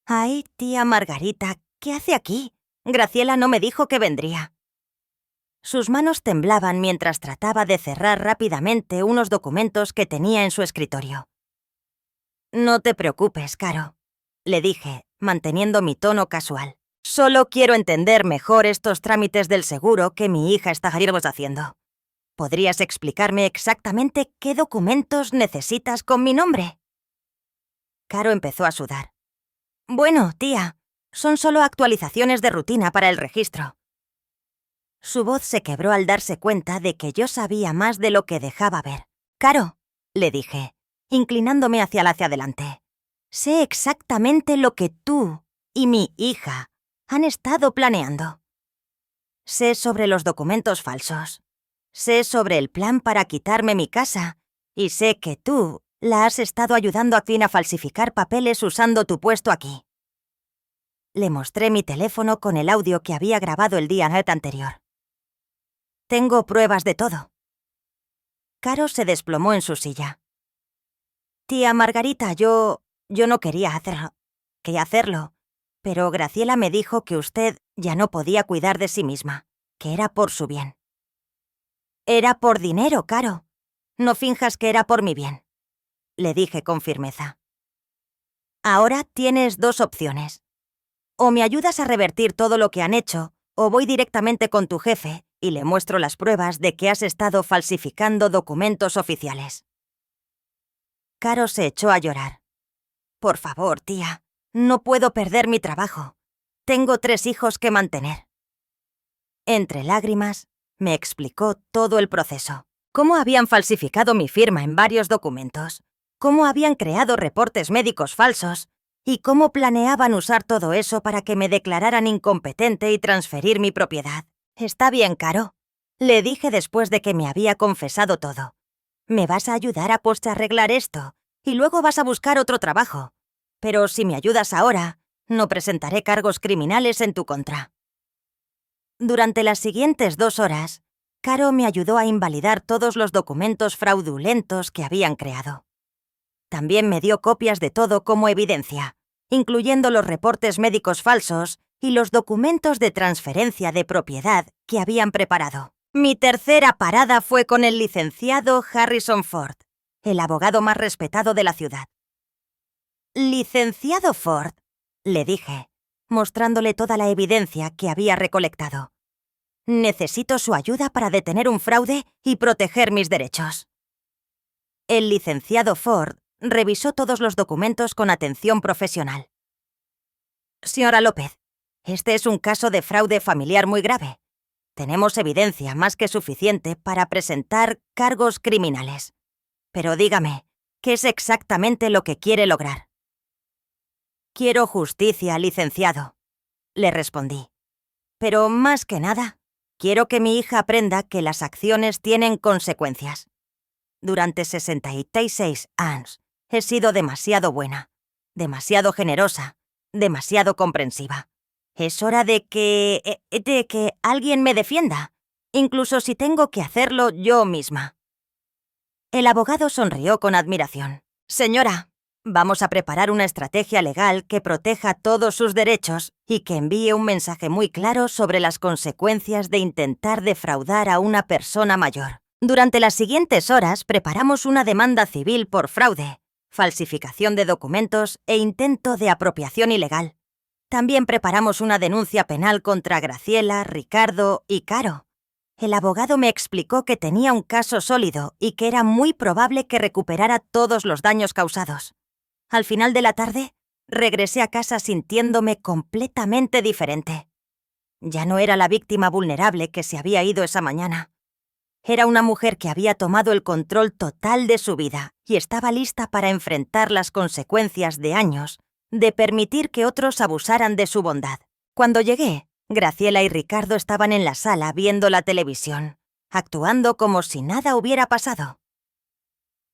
«Ay, tía Margarita, ¿qué hace aquí? Graciela no me dijo que vendría». Sus manos temblaban mientras trataba de cerrar rápidamente unos documentos que tenía en su escritorio. «No te preocupes, Caro», le dije, manteniendo mi tono casual. «Solo quiero entender mejor estos trámites del seguro que mi hija está haciendo. ¿Podrías explicarme exactamente qué documentos necesitas con mi nombre?» Caro empezó a sudar. «Bueno, tía, son solo actualizaciones de rutina para el registro». Su voz se quebró al darse cuenta de que yo sabía más de lo que dejaba ver. «Caro», le dije, inclinándome hacia adelante, «sé exactamente lo que tú y mi hija han estado planeando. Sé sobre los documentos falsos. Sé sobre el plan para quitarme mi casa. Y sé que tú la has estado ayudando a falsificar papeles usando tu puesto aquí». Le mostré mi teléfono con el audio que había grabado el día anterior. «Tengo pruebas de todo». Caro se desplomó en su silla. «Tía Margarita, yo no quería hacerlo, pero Graciela me dijo que usted ya no podía cuidar de sí misma, que era por su bien». «Era por dinero, Caro. No finjas que era por mi bien», le dije con firmeza. «Ahora tienes dos opciones. O me ayudas a revertir todo lo que han hecho, o voy directamente con tu jefe y le muestro las pruebas de que has estado falsificando documentos oficiales». Caro se echó a llorar. «Por favor, tía, no puedo perder mi trabajo. Tengo 3 hijos que mantener». Entre lágrimas, me explicó todo el proceso. Cómo habían falsificado mi firma en varios documentos, cómo habían creado reportes médicos falsos y cómo planeaban usar todo eso para que me declararan incompetente y transferir mi propiedad. «Está bien, Caro», le dije después de que me había confesado todo. «Me vas a ayudar a arreglar esto y luego vas a buscar otro trabajo. Pero si me ayudas ahora, no presentaré cargos criminales en tu contra». Durante las siguientes 2 horas, Caro me ayudó a invalidar todos los documentos fraudulentos que habían creado. También me dio copias de todo como evidencia, incluyendo los reportes médicos falsos y los documentos de transferencia de propiedad que habían preparado. Mi tercera parada fue con el licenciado Harrison Ford, el abogado más respetado de la ciudad. «Licenciado Ford», le dije, mostrándole toda la evidencia que había recolectado. «Necesito su ayuda para detener un fraude y proteger mis derechos». El licenciado Ford revisó todos los documentos con atención profesional. «Señora López, este es un caso de fraude familiar muy grave. Tenemos evidencia más que suficiente para presentar cargos criminales. Pero dígame, ¿qué es exactamente lo que quiere lograr?». Quiero justicia, licenciado, le respondí. Pero más que nada, quiero que mi hija aprenda que las acciones tienen consecuencias. Durante 66 años he sido demasiado buena, demasiado generosa, demasiado comprensiva. Es hora de que alguien me defienda, incluso si tengo que hacerlo yo misma. El abogado sonrió con admiración. Señora, vamos a preparar una estrategia legal que proteja todos sus derechos y que envíe un mensaje muy claro sobre las consecuencias de intentar defraudar a una persona mayor. Durante las siguientes horas preparamos una demanda civil por fraude, falsificación de documentos e intento de apropiación ilegal. También preparamos una denuncia penal contra Graciela, Ricardo y Caro. El abogado me explicó que tenía un caso sólido y que era muy probable que recuperara todos los daños causados. Al final de la tarde, regresé a casa sintiéndome completamente diferente. Ya no era la víctima vulnerable que se había ido esa mañana. Era una mujer que había tomado el control total de su vida y estaba lista para enfrentar las consecuencias de años de permitir que otros abusaran de su bondad. Cuando llegué, Graciela y Ricardo estaban en la sala viendo la televisión, actuando como si nada hubiera pasado.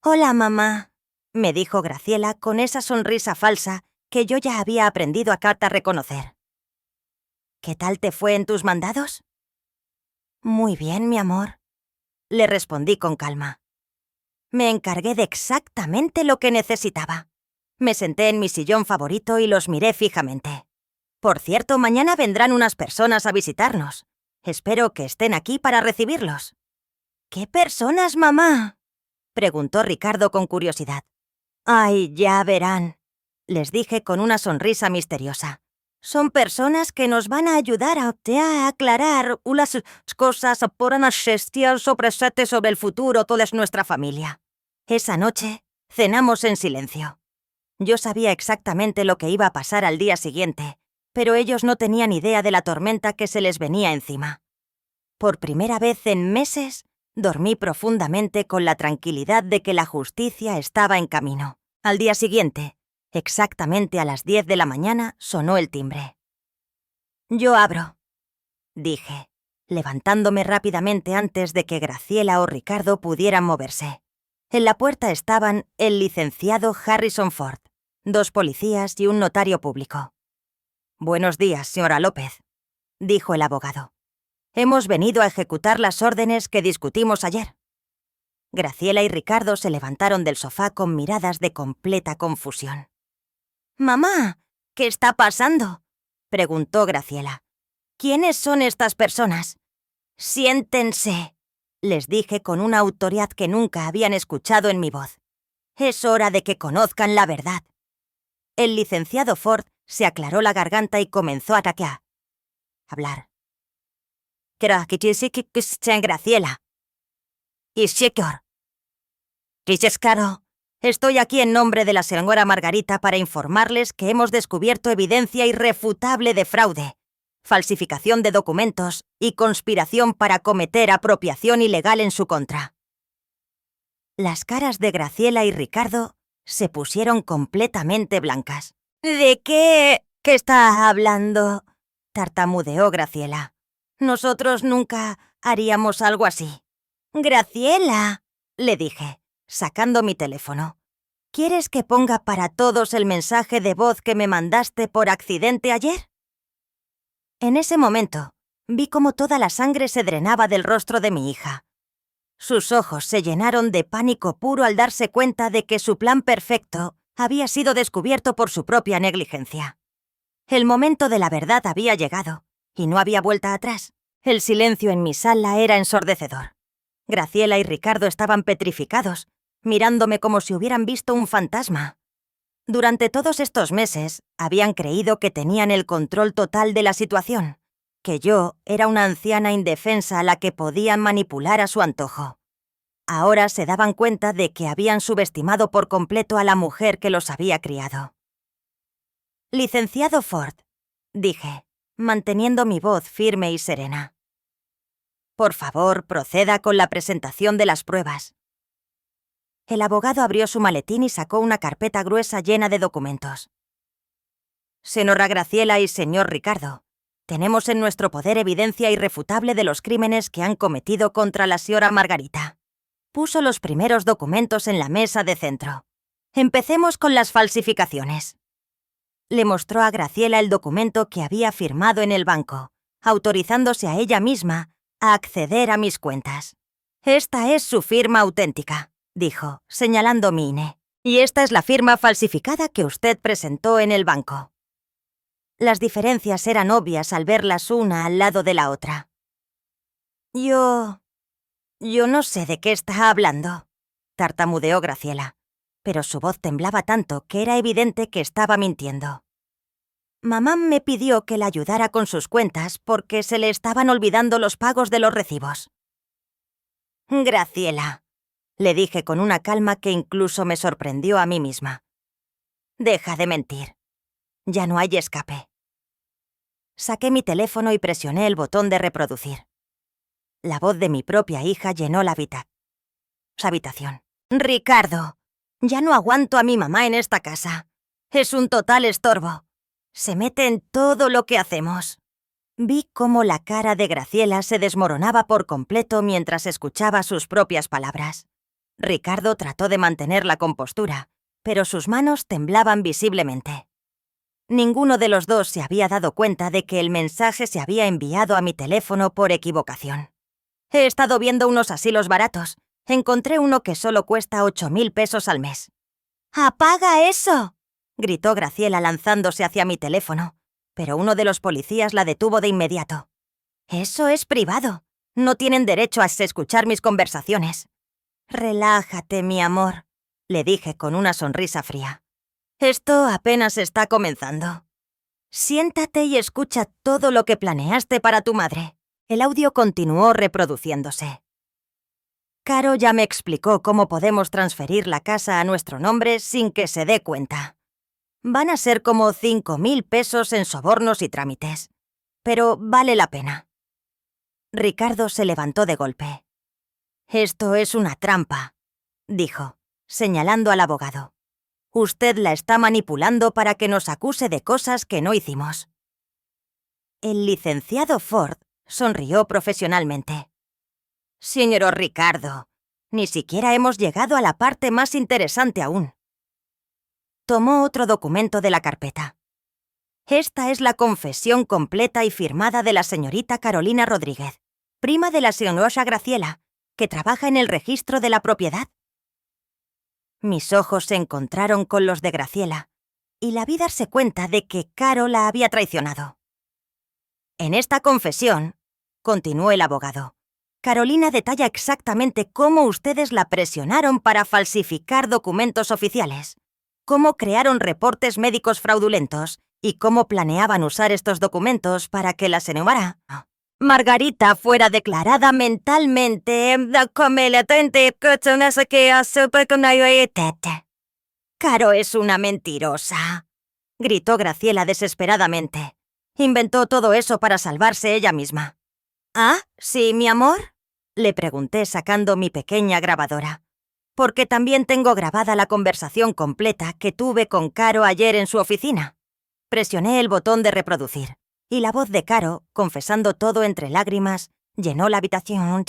«Hola, mamá», me dijo Graciela con esa sonrisa falsa que yo ya había aprendido a carta reconocer. «¿Qué tal te fue en tus mandados?» «Muy bien, mi amor», le respondí con calma. Me encargué de exactamente lo que necesitaba. Me senté en mi sillón favorito y los miré fijamente. Por cierto, mañana vendrán unas personas a visitarnos. Espero que estén aquí para recibirlos. ¿Qué personas, mamá?, preguntó Ricardo con curiosidad. Ay, ya verán, les dije con una sonrisa misteriosa. Son personas que nos van a ayudar a aclarar unas cosas por una gestión sobre el futuro toda nuestra familia. Esa noche cenamos en silencio. Yo sabía exactamente lo que iba a pasar al día siguiente, pero ellos no tenían idea de la tormenta que se les venía encima. Por primera vez en meses, dormí profundamente con la tranquilidad de que la justicia estaba en camino. Al día siguiente, exactamente a las 10 de la mañana, sonó el timbre. «Yo abro», dije, levantándome rápidamente antes de que Graciela o Ricardo pudieran moverse. En la puerta estaban el licenciado Harrison Ford, 2 policías y un notario público. «Buenos días, señora López», dijo el abogado. «Hemos venido a ejecutar las órdenes que discutimos ayer». Graciela y Ricardo se levantaron del sofá con miradas de completa confusión. «Mamá, ¿qué está pasando?», preguntó Graciela. «¿Quiénes son estas personas?». «Siéntense», les dije con una autoridad que nunca habían escuchado en mi voz. «Es hora de que conozcan la verdad». El licenciado Ford se aclaró la garganta y comenzó a hablar. «Graciela. Y Shekor. Caro. Estoy aquí en nombre de la señora Margarita para informarles que hemos descubierto evidencia irrefutable de fraude, falsificación de documentos y conspiración para cometer apropiación ilegal en su contra». Las caras de Graciela y Ricardo se pusieron completamente blancas. «¿De qué está hablando?», tartamudeó Graciela. «Nosotros nunca haríamos algo así». «Graciela», le dije, sacando mi teléfono. «¿Quieres que ponga para todos el mensaje de voz que me mandaste por accidente ayer?». En ese momento, vi cómo toda la sangre se drenaba del rostro de mi hija. Sus ojos se llenaron de pánico puro al darse cuenta de que su plan perfecto había sido descubierto por su propia negligencia. El momento de la verdad había llegado, y no había vuelta atrás. El silencio en mi sala era ensordecedor. Graciela y Ricardo estaban petrificados, mirándome como si hubieran visto un fantasma. Durante todos estos meses, habían creído que tenían el control total de la situación, que yo era una anciana indefensa a la que podían manipular a su antojo. Ahora se daban cuenta de que habían subestimado por completo a la mujer que los había criado. «Licenciado Ford», dije, manteniendo mi voz firme y serena. «Por favor, proceda con la presentación de las pruebas». El abogado abrió su maletín y sacó una carpeta gruesa llena de documentos. Señora Graciela y señor Ricardo, tenemos en nuestro poder evidencia irrefutable de los crímenes que han cometido contra la señora Margarita. Puso los primeros documentos en la mesa de centro. Empecemos con las falsificaciones. Le mostró a Graciela el documento que había firmado en el banco, autorizándose a ella misma a acceder a mis cuentas. Esta es su firma auténtica, dijo, señalando mi INE. Y esta es la firma falsificada que usted presentó en el banco. Las diferencias eran obvias al verlas una al lado de la otra. Yo no sé de qué está hablando, tartamudeó Graciela, pero su voz temblaba tanto que era evidente que estaba mintiendo. Mamá me pidió que la ayudara con sus cuentas porque se le estaban olvidando los pagos de los recibos. Graciela, le dije con una calma que incluso me sorprendió a mí misma. Deja de mentir. Ya no hay escape. Saqué mi teléfono y presioné el botón de reproducir. La voz de mi propia hija llenó la habitación. Ricardo, ya no aguanto a mi mamá en esta casa. Es un total estorbo. Se mete en todo lo que hacemos. Vi cómo la cara de Graciela se desmoronaba por completo mientras escuchaba sus propias palabras. Ricardo trató de mantener la compostura, pero sus manos temblaban visiblemente. Ninguno de los dos se había dado cuenta de que el mensaje se había enviado a mi teléfono por equivocación. He estado viendo unos asilos baratos. Encontré uno que solo cuesta 8.000 pesos al mes. ¡Apaga eso!, gritó Graciela lanzándose hacia mi teléfono, pero uno de los policías la detuvo de inmediato. Eso es privado. No tienen derecho a escuchar mis conversaciones. Relájate, mi amor, le dije con una sonrisa fría. Esto apenas está comenzando. Siéntate y escucha todo lo que planeaste para tu madre. El audio continuó reproduciéndose. Caro ya me explicó cómo podemos transferir la casa a nuestro nombre sin que se dé cuenta. Van a ser como 5.000 pesos en sobornos y trámites. Pero vale la pena. Ricardo se levantó de golpe. Esto es una trampa, dijo, señalando al abogado. Usted la está manipulando para que nos acuse de cosas que no hicimos. El licenciado Ford sonrió profesionalmente. Señor Ricardo, ni siquiera hemos llegado a la parte más interesante aún. Tomó otro documento de la carpeta. Esta es la confesión completa y firmada de la señorita Carolina Rodríguez, prima de la señora Graciela, que trabaja en el registro de la propiedad. Mis ojos se encontraron con los de Graciela, y la vi darse cuenta de que Caro la había traicionado. En esta confesión, continuó el abogado, Carolina detalla exactamente cómo ustedes la presionaron para falsificar documentos oficiales, cómo crearon reportes médicos fraudulentos y cómo planeaban usar estos documentos para que la señora Margarita fuera declarada mentalmente competente. Caro es una mentirosa, gritó Graciela desesperadamente. Inventó todo eso para salvarse ella misma. ¿Ah, sí, mi amor?, le pregunté sacando mi pequeña grabadora, porque también tengo grabada la conversación completa que tuve con Caro ayer en su oficina. Presioné el botón de reproducir, y la voz de Caro, confesando todo entre lágrimas, llenó la habitación.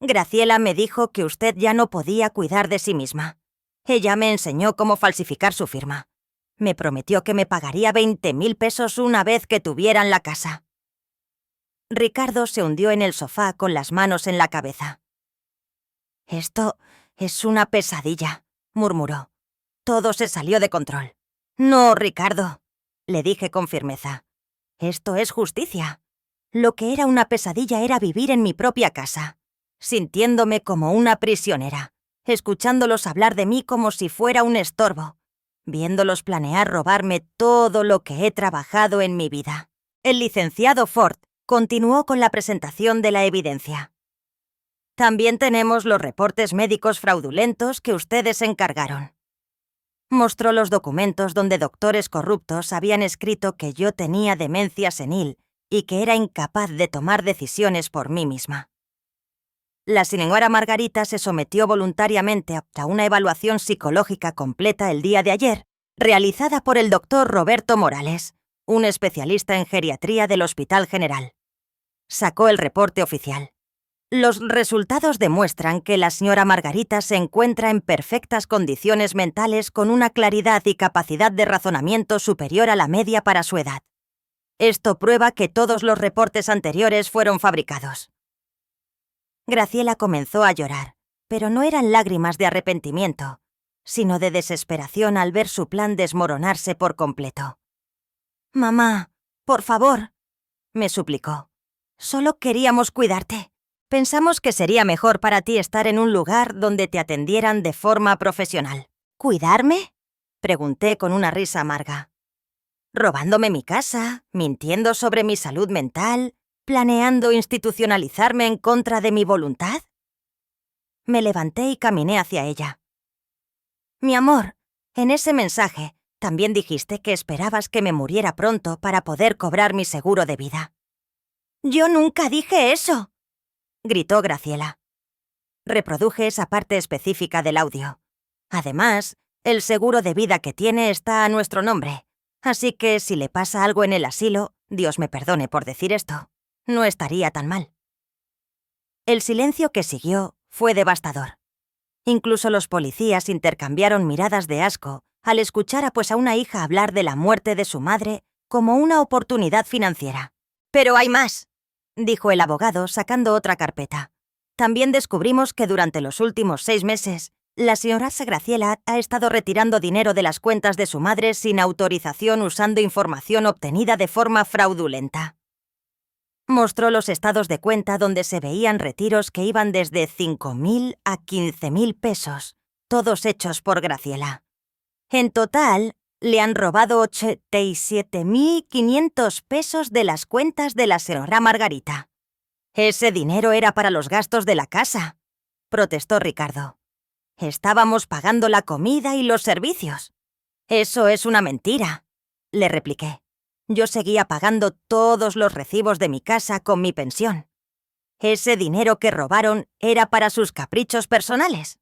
Graciela me dijo que usted ya no podía cuidar de sí misma. Ella me enseñó cómo falsificar su firma. Me prometió que me pagaría 20.000 pesos una vez que tuvieran la casa. Ricardo se hundió en el sofá con las manos en la cabeza. Esto es una pesadilla, murmuró. Todo se salió de control. No, Ricardo, le dije con firmeza. Esto es justicia. Lo que era una pesadilla era vivir en mi propia casa, sintiéndome como una prisionera, escuchándolos hablar de mí como si fuera un estorbo, viéndolos planear robarme todo lo que he trabajado en mi vida. El licenciado Ford continuó con la presentación de la evidencia. También tenemos los reportes médicos fraudulentos que ustedes encargaron. Mostró los documentos donde doctores corruptos habían escrito que yo tenía demencia senil y que era incapaz de tomar decisiones por mí misma. La señora Margarita se sometió voluntariamente a una evaluación psicológica completa el día de ayer, realizada por el doctor Roberto Morales, un especialista en geriatría del Hospital General. Sacó el reporte oficial. Los resultados demuestran que la señora Margarita se encuentra en perfectas condiciones mentales con una claridad y capacidad de razonamiento superior a la media para su edad. Esto prueba que todos los reportes anteriores fueron fabricados. Graciela comenzó a llorar, pero no eran lágrimas de arrepentimiento, sino de desesperación al ver su plan desmoronarse por completo. «Mamá, por favor», me suplicó. «Solo queríamos cuidarte. Pensamos que sería mejor para ti estar en un lugar donde te atendieran de forma profesional». «¿Cuidarme?», pregunté con una risa amarga. «¿Robándome mi casa, mintiendo sobre mi salud mental, planeando institucionalizarme en contra de mi voluntad?» Me levanté y caminé hacia ella. «Mi amor, en ese mensaje también dijiste que esperabas que me muriera pronto para poder cobrar mi seguro de vida». «Yo nunca dije eso», gritó Graciela. Reproduje esa parte específica del audio. Además, el seguro de vida que tiene está a nuestro nombre, así que si le pasa algo en el asilo, Dios me perdone por decir esto, no estaría tan mal. El silencio que siguió fue devastador. Incluso los policías intercambiaron miradas de asco al escuchar a una hija hablar de la muerte de su madre como una oportunidad financiera. «Pero hay más», dijo el abogado sacando otra carpeta. «También descubrimos que durante los últimos 6 meses, la señora Graciela ha estado retirando dinero de las cuentas de su madre sin autorización usando información obtenida de forma fraudulenta». Mostró los estados de cuenta donde se veían retiros que iban desde 5.000 a 15.000 pesos, todos hechos por Graciela. En total, le han robado 87.500 pesos de las cuentas de la señora Margarita. «Ese dinero era para los gastos de la casa», protestó Ricardo. «Estábamos pagando la comida y los servicios». «Eso es una mentira», le repliqué. «Yo seguía pagando todos los recibos de mi casa con mi pensión. Ese dinero que robaron era para sus caprichos personales.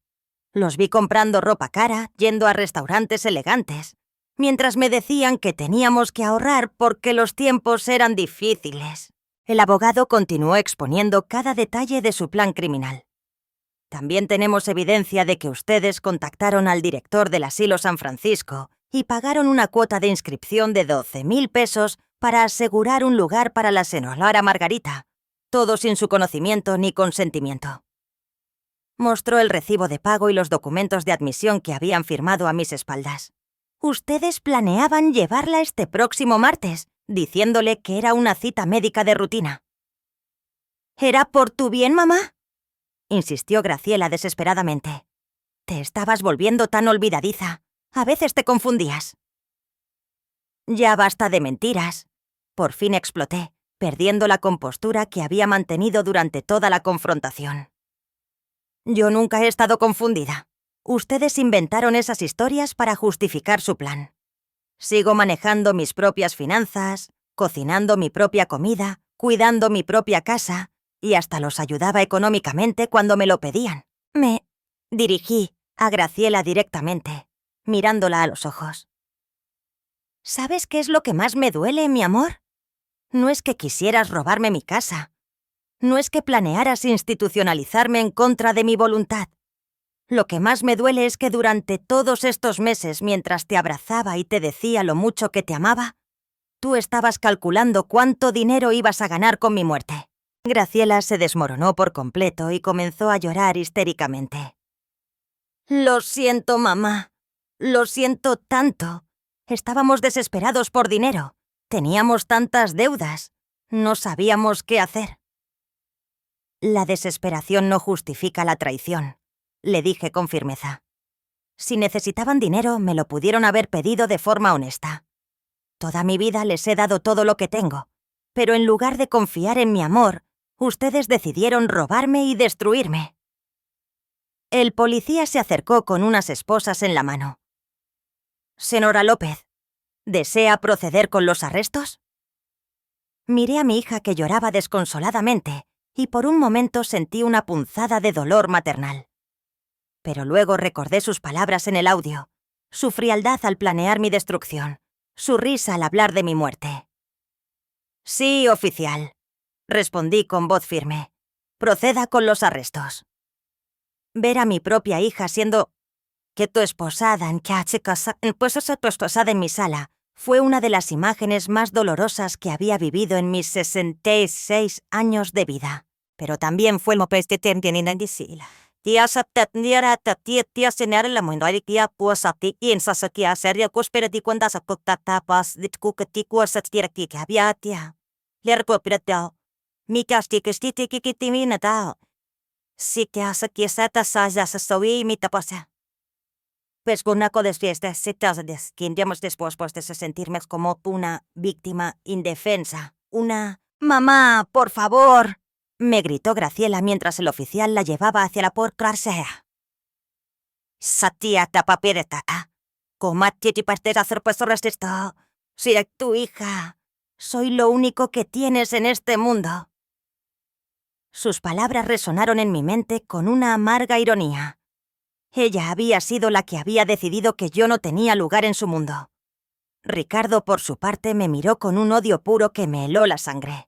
Los vi comprando ropa cara, yendo a restaurantes elegantes, mientras me decían que teníamos que ahorrar porque los tiempos eran difíciles». El abogado continuó exponiendo cada detalle de su plan criminal. «También tenemos evidencia de que ustedes contactaron al director del asilo San Francisco y pagaron una cuota de inscripción de 12.000 pesos para asegurar un lugar para la señora Margarita, todo sin su conocimiento ni consentimiento». Mostró el recibo de pago y los documentos de admisión que habían firmado a mis espaldas. «Ustedes planeaban llevarla este próximo martes, diciéndole que era una cita médica de rutina». «¿Era por tu bien, mamá?», insistió Graciela desesperadamente. «Te estabas volviendo tan olvidadiza. A veces te confundías». «Ya basta de mentiras», por fin exploté, perdiendo la compostura que había mantenido durante toda la confrontación. «Yo nunca he estado confundida. Ustedes inventaron esas historias para justificar su plan. Sigo manejando mis propias finanzas, cocinando mi propia comida, cuidando mi propia casa, y hasta los ayudaba económicamente cuando me lo pedían». Me dirigí a Graciela directamente, mirándola a los ojos. «¿Sabes qué es lo que más me duele, mi amor? No es que quisieras robarme mi casa. No es que planearas institucionalizarme en contra de mi voluntad. Lo que más me duele es que durante todos estos meses, mientras te abrazaba y te decía lo mucho que te amaba, tú estabas calculando cuánto dinero ibas a ganar con mi muerte». Graciela se desmoronó por completo y comenzó a llorar histéricamente. «Lo siento, mamá. Lo siento tanto. Estábamos desesperados por dinero. Teníamos tantas deudas. No sabíamos qué hacer». «La desesperación no justifica la traición», le dije con firmeza. «Si necesitaban dinero, me lo pudieron haber pedido de forma honesta. Toda mi vida les he dado todo lo que tengo, pero en lugar de confiar en mi amor, ustedes decidieron robarme y destruirme». El policía se acercó con unas esposas en la mano. «Señora López, ¿desea proceder con los arrestos?». Miré a mi hija que lloraba desconsoladamente y por un momento sentí una punzada de dolor maternal. Pero luego recordé sus palabras en el audio, su frialdad al planear mi destrucción, su risa al hablar de mi muerte. «Sí, oficial», respondí con voz firme. «Proceda con los arrestos». Ver a mi propia hija siendo tu esposada en mi sala fue una de las imágenes más dolorosas que había vivido en mis 66 años de vida. Pero también fue el momento de terminar en sila. Tía saptatniera tía senar la mondoikia puasati y en sasakia seria kuspirati cuando sakutata pas ditkukati kuasatieraki kabiatia. Lerpo piratao. Mikasti kestiti kikitimina tao. Sikia sakiesata saja sasawi mitapasa. Pues con una desfiesta se tasades, quien llamos después de sentirme como una víctima indefensa. Una... «Mamá, por favor», me gritó Graciela mientras el oficial la llevaba hacia la porclarsea. «Satia tapapiretata. Comati ti partes hacer pasoras de esto. Soy tu hija. Soy lo único que tienes en este mundo». Sus palabras resonaron en mi mente con una amarga ironía. Ella había sido la que había decidido que yo no tenía lugar en su mundo. Ricardo, por su parte, me miró con un odio puro que me heló la sangre.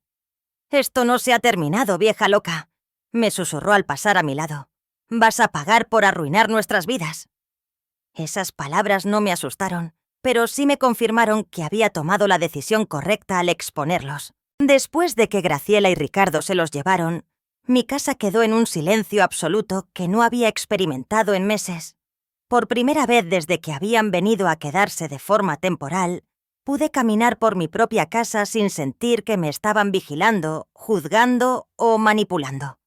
«Esto no se ha terminado, vieja loca», me susurró al pasar a mi lado. «Vas a pagar por arruinar nuestras vidas». Esas palabras no me asustaron, pero sí me confirmaron que había tomado la decisión correcta al exponerlos. Después de que Graciela y Ricardo se los llevaron, mi casa quedó en un silencio absoluto que no había experimentado en meses. Por primera vez desde que habían venido a quedarse de forma temporal, pude caminar por mi propia casa sin sentir que me estaban vigilando, juzgando o manipulando.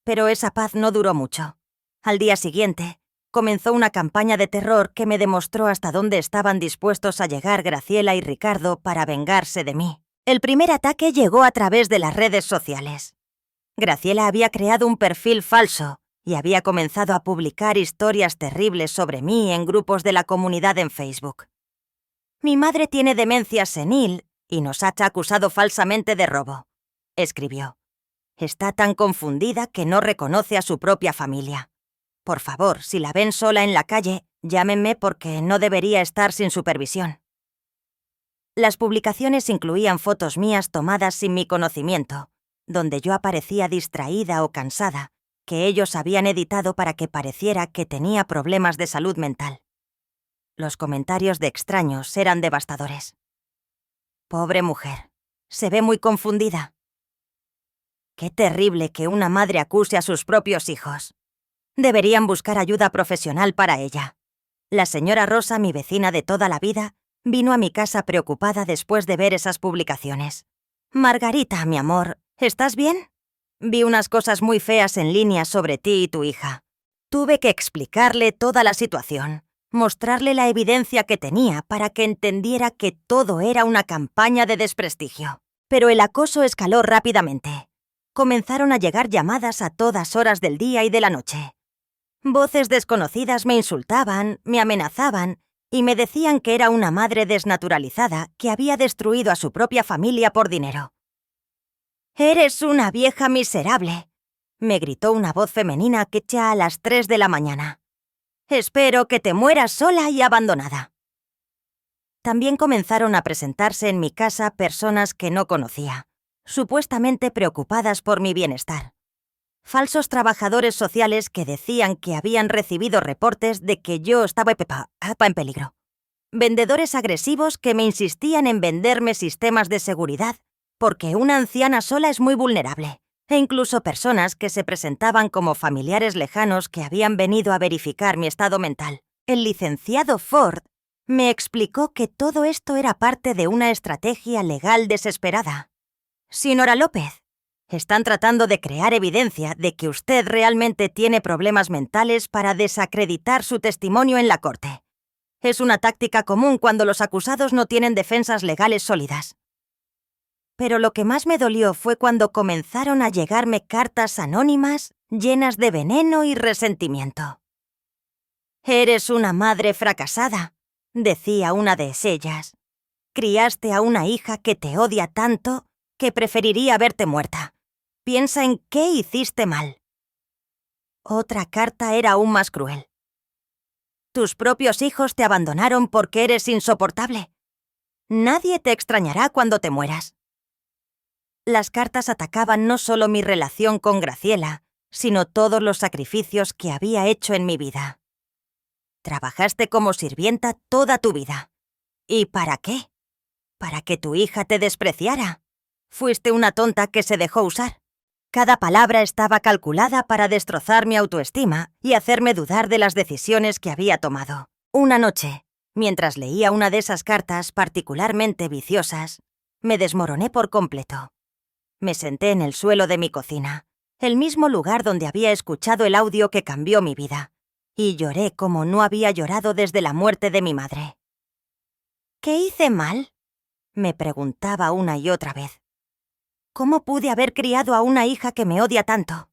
Pero esa paz no duró mucho. Al día siguiente, comenzó una campaña de terror que me demostró hasta dónde estaban dispuestos a llegar Graciela y Ricardo para vengarse de mí. El primer ataque llegó a través de las redes sociales. Graciela había creado un perfil falso y había comenzado a publicar historias terribles sobre mí en grupos de la comunidad en Facebook. «Mi madre tiene demencia senil y nos ha acusado falsamente de robo», escribió. «Está tan confundida que no reconoce a su propia familia. Por favor, si la ven sola en la calle, llámenme porque no debería estar sin supervisión». Las publicaciones incluían fotos mías tomadas sin mi conocimiento, donde yo aparecía distraída o cansada, que ellos habían editado para que pareciera que tenía problemas de salud mental. Los comentarios de extraños eran devastadores. «Pobre mujer, se ve muy confundida». «Qué terrible que una madre acuse a sus propios hijos. Deberían buscar ayuda profesional para ella». La señora Rosa, mi vecina de toda la vida, vino a mi casa preocupada después de ver esas publicaciones. «Margarita, mi amor, ¿estás bien? Vi unas cosas muy feas en línea sobre ti y tu hija. Tuve que explicarle toda la situación, mostrarle la evidencia que tenía para que entendiera que todo era una campaña de desprestigio. Pero el acoso escaló rápidamente. Comenzaron a llegar llamadas a todas horas del día y de la noche. Voces desconocidas me insultaban, me amenazaban y me decían que era una madre desnaturalizada que había destruido a su propia familia por dinero. «Eres una vieja miserable», me gritó una voz femenina quechua a las 3 de la mañana. «Espero que te mueras sola y abandonada». También comenzaron a presentarse en mi casa personas que no conocía, supuestamente preocupadas por mi bienestar. Falsos trabajadores sociales que decían que habían recibido reportes de que yo estaba en peligro. Vendedores agresivos que me insistían en venderme sistemas de seguridad porque una anciana sola es muy vulnerable, e incluso personas que se presentaban como familiares lejanos que habían venido a verificar mi estado mental. El licenciado Ford me explicó que todo esto era parte de una estrategia legal desesperada. «Señora López, están tratando de crear evidencia de que usted realmente tiene problemas mentales para desacreditar su testimonio en la corte. Es una táctica común cuando los acusados no tienen defensas legales sólidas». Pero lo que más me dolió fue cuando comenzaron a llegarme cartas anónimas llenas de veneno y resentimiento. «Eres una madre fracasada», decía una de ellas. «Criaste a una hija que te odia tanto que preferiría verte muerta. Piensa en qué hiciste mal. Otra carta era aún más cruel. Tus propios hijos te abandonaron porque eres insoportable. Nadie te extrañará cuando te mueras. Las cartas atacaban no solo mi relación con Graciela, sino todos los sacrificios que había hecho en mi vida. Trabajaste como sirvienta toda tu vida. ¿Y para qué? ¿Para que tu hija te despreciara? Fuiste una tonta que se dejó usar. Cada palabra estaba calculada para destrozar mi autoestima y hacerme dudar de las decisiones que había tomado. Una noche, mientras leía una de esas cartas particularmente viciosas, me desmoroné por completo. Me senté en el suelo de mi cocina, el mismo lugar donde había escuchado el audio que cambió mi vida, y lloré como no había llorado desde la muerte de mi madre. ¿Qué hice mal?, me preguntaba una y otra vez. ¿Cómo pude haber criado a una hija que me odia tanto?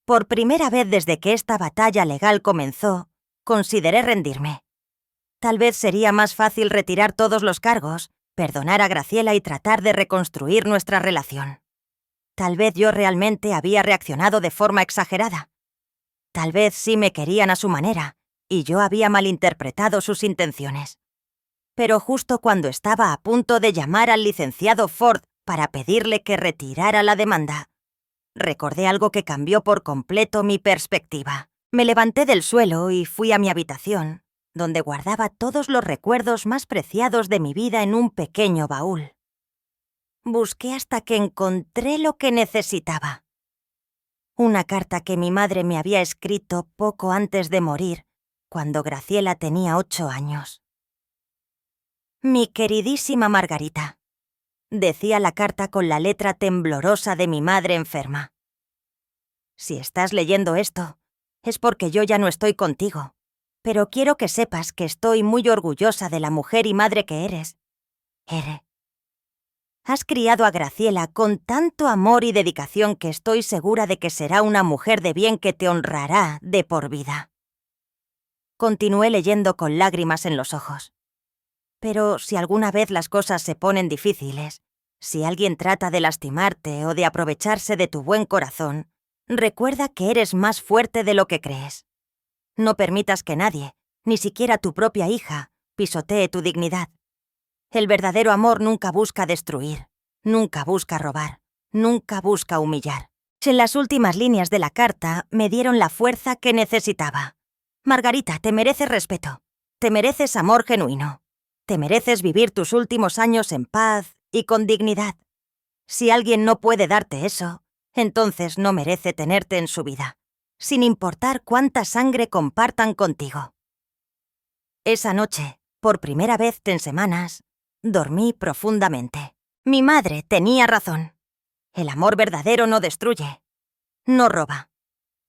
Por primera vez desde que esta batalla legal comenzó, consideré rendirme. Tal vez sería más fácil retirar todos los cargos, perdonar a Graciela y tratar de reconstruir nuestra relación. Tal vez yo realmente había reaccionado de forma exagerada. Tal vez sí me querían a su manera, y yo había malinterpretado sus intenciones. Pero justo cuando estaba a punto de llamar al licenciado Ford para pedirle que retirara la demanda, recordé algo que cambió por completo mi perspectiva. Me levanté del suelo y fui a mi habitación, donde guardaba todos los recuerdos más preciados de mi vida en un pequeño baúl. Busqué hasta que encontré lo que necesitaba. Una carta que mi madre me había escrito poco antes de morir, cuando Graciela tenía 8 años. Mi queridísima Margarita, decía la carta con la letra temblorosa de mi madre enferma. Si estás leyendo esto, es porque yo ya no estoy contigo, pero quiero que sepas que estoy muy orgullosa de la mujer y madre que eres. Has criado a Graciela con tanto amor y dedicación que estoy segura de que será una mujer de bien que te honrará de por vida. Continué leyendo con lágrimas en los ojos. Pero si alguna vez las cosas se ponen difíciles, si alguien trata de lastimarte o de aprovecharse de tu buen corazón, recuerda que eres más fuerte de lo que crees. No permitas que nadie, ni siquiera tu propia hija, pisotee tu dignidad. El verdadero amor nunca busca destruir, nunca busca robar, nunca busca humillar. En las últimas líneas de la carta me dieron la fuerza que necesitaba. Margarita, te mereces respeto, te mereces amor genuino, te mereces vivir tus últimos años en paz y con dignidad. Si alguien no puede darte eso, entonces no merece tenerte en su vida, sin importar cuánta sangre compartan contigo. Esa noche, por primera vez en semanas, dormí profundamente. Mi madre tenía razón. El amor verdadero no destruye, no roba,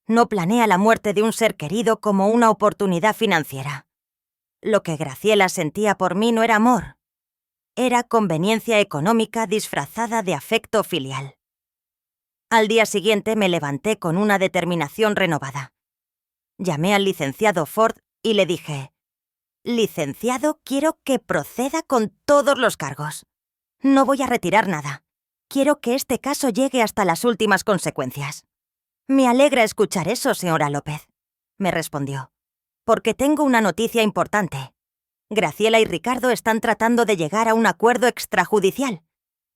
no planea la muerte de un ser querido como una oportunidad financiera. Lo que Graciela sentía por mí no era amor, era conveniencia económica disfrazada de afecto filial. Al día siguiente me levanté con una determinación renovada. Llamé al licenciado Ford y le dije: «Licenciado, quiero que proceda con todos los cargos. No voy a retirar nada. Quiero que este caso llegue hasta las últimas consecuencias». «Me alegra escuchar eso, señora López», me respondió, «porque tengo una noticia importante. Graciela y Ricardo están tratando de llegar a un acuerdo extrajudicial.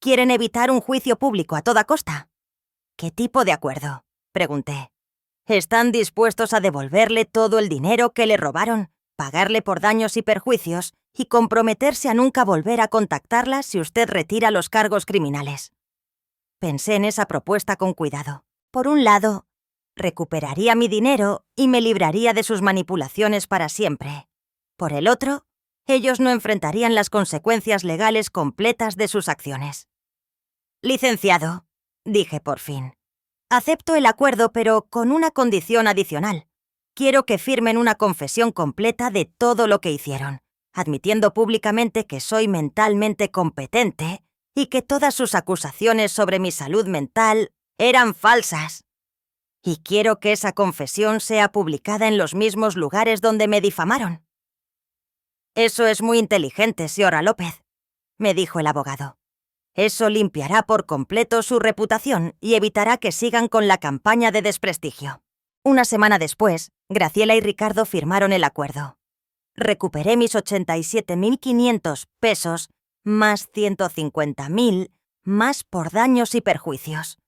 Quieren evitar un juicio público a toda costa». «¿Qué tipo de acuerdo?», pregunté. «¿Están dispuestos a devolverle todo el dinero que le robaron, pagarle por daños y perjuicios y comprometerse a nunca volver a contactarla si usted retira los cargos criminales?» Pensé en esa propuesta con cuidado. Por un lado, recuperaría mi dinero y me libraría de sus manipulaciones para siempre. Por el otro, ellos no enfrentarían las consecuencias legales completas de sus acciones. «Licenciado», dije por fin, «acepto el acuerdo, pero con una condición adicional. Quiero que firmen una confesión completa de todo lo que hicieron, admitiendo públicamente que soy mentalmente competente y que todas sus acusaciones sobre mi salud mental eran falsas. Y quiero que esa confesión sea publicada en los mismos lugares donde me difamaron». «Eso es muy inteligente, señora López», me dijo el abogado. Eso limpiará por completo su reputación y evitará que sigan con la campaña de desprestigio. Una semana después, Graciela y Ricardo firmaron el acuerdo. Recuperé mis 87.500 pesos, más 150.000, más por daños y perjuicios.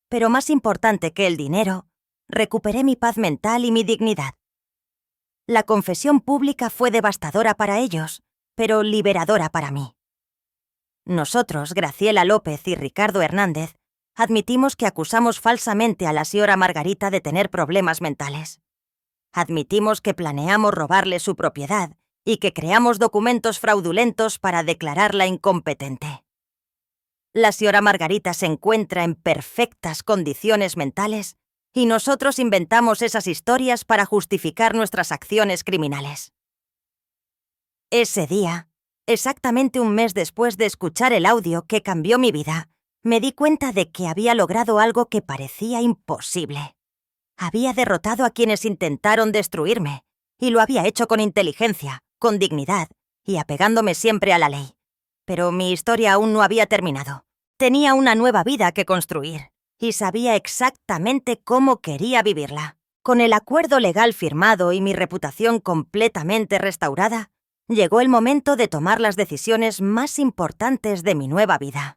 Pero más importante que el dinero, recuperé mi paz mental y mi dignidad. La confesión pública fue devastadora para ellos, pero liberadora para mí. Nosotros, Graciela López y Ricardo Hernández, admitimos que acusamos falsamente a la señora Margarita de tener problemas mentales. Admitimos que planeamos robarle su propiedad y que creamos documentos fraudulentos para declararla incompetente. La señora Margarita se encuentra en perfectas condiciones mentales y nosotros inventamos esas historias para justificar nuestras acciones criminales. Ese día, exactamente un mes después de escuchar el audio que cambió mi vida, me di cuenta de que había logrado algo que parecía imposible. Había derrotado a quienes intentaron destruirme, y lo había hecho con inteligencia, con dignidad y apegándome siempre a la ley. Pero mi historia aún no había terminado. Tenía una nueva vida que construir, y sabía exactamente cómo quería vivirla. Con el acuerdo legal firmado y mi reputación completamente restaurada, llegó el momento de tomar las decisiones más importantes de mi nueva vida.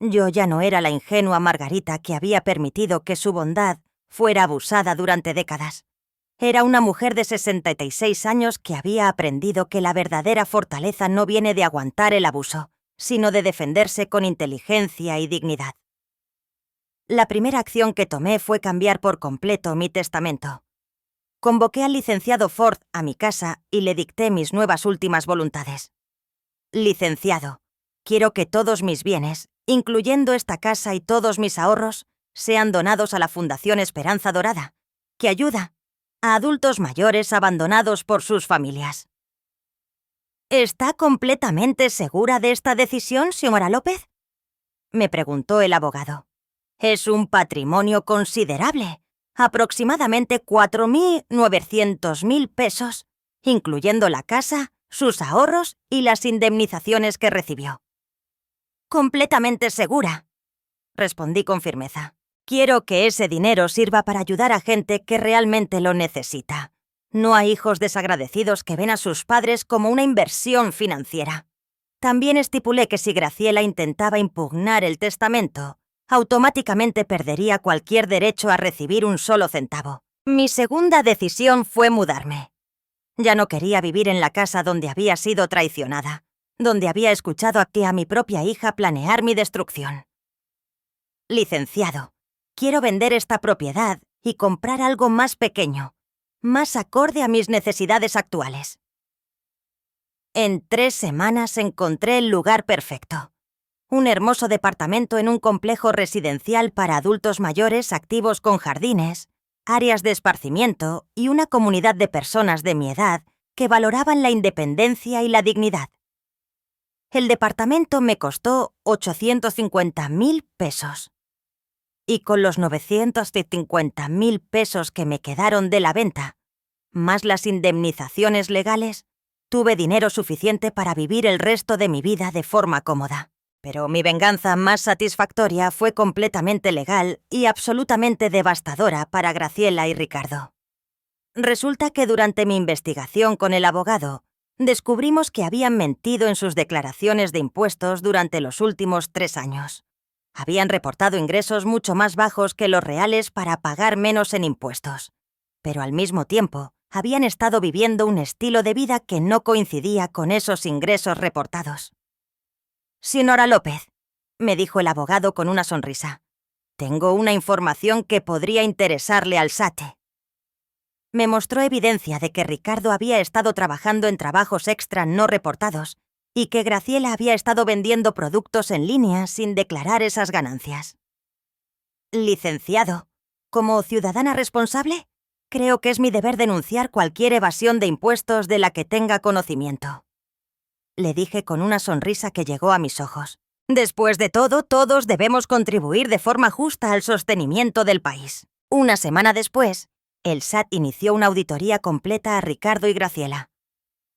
Yo ya no era la ingenua Margarita que había permitido que su bondad fuera abusada durante décadas. Era una mujer de 66 años que había aprendido que la verdadera fortaleza no viene de aguantar el abuso, sino de defenderse con inteligencia y dignidad. La primera acción que tomé fue cambiar por completo mi testamento. Convoqué al licenciado Ford a mi casa y le dicté mis nuevas últimas voluntades. Licenciado, quiero que todos mis bienes, incluyendo esta casa y todos mis ahorros, sean donados a la Fundación Esperanza Dorada, que ayuda a adultos mayores abandonados por sus familias. ¿Está completamente segura de esta decisión, señora López?, me preguntó el abogado. Es un patrimonio considerable, aproximadamente 4.900.000 pesos, incluyendo la casa, sus ahorros y las indemnizaciones que recibió. Completamente segura, respondí con firmeza. Quiero que ese dinero sirva para ayudar a gente que realmente lo necesita. No a hijos desagradecidos que ven a sus padres como una inversión financiera. También estipulé que si Graciela intentaba impugnar el testamento, automáticamente perdería cualquier derecho a recibir un solo centavo. Mi segunda decisión fue mudarme. Ya no quería vivir en la casa donde había sido traicionada, donde había escuchado a mi propia hija planear mi destrucción. Licenciado, quiero vender esta propiedad y comprar algo más pequeño, más acorde a mis necesidades actuales. En 3 semanas encontré el lugar perfecto. Un hermoso departamento en un complejo residencial para adultos mayores activos con jardines, áreas de esparcimiento y una comunidad de personas de mi edad que valoraban la independencia y la dignidad. El departamento me costó 850.000 pesos. Y con los 950.000 pesos que me quedaron de la venta, más las indemnizaciones legales, tuve dinero suficiente para vivir el resto de mi vida de forma cómoda. Pero mi venganza más satisfactoria fue completamente legal y absolutamente devastadora para Graciela y Ricardo. Resulta que durante mi investigación con el abogado, descubrimos que habían mentido en sus declaraciones de impuestos durante los últimos 3 años. Habían reportado ingresos mucho más bajos que los reales para pagar menos en impuestos. Pero al mismo tiempo, habían estado viviendo un estilo de vida que no coincidía con esos ingresos reportados. Señora López, me dijo el abogado con una sonrisa, tengo una información que podría interesarle al SAT. Me mostró evidencia de que Ricardo había estado trabajando en trabajos extra no reportados y que Graciela había estado vendiendo productos en línea sin declarar esas ganancias. Licenciado, como ciudadana responsable, creo que es mi deber denunciar cualquier evasión de impuestos de la que tenga conocimiento. Le dije con una sonrisa que llegó a mis ojos. Después de todo, todos debemos contribuir de forma justa al sostenimiento del país. Una semana después, el SAT inició una auditoría completa a Ricardo y Graciela.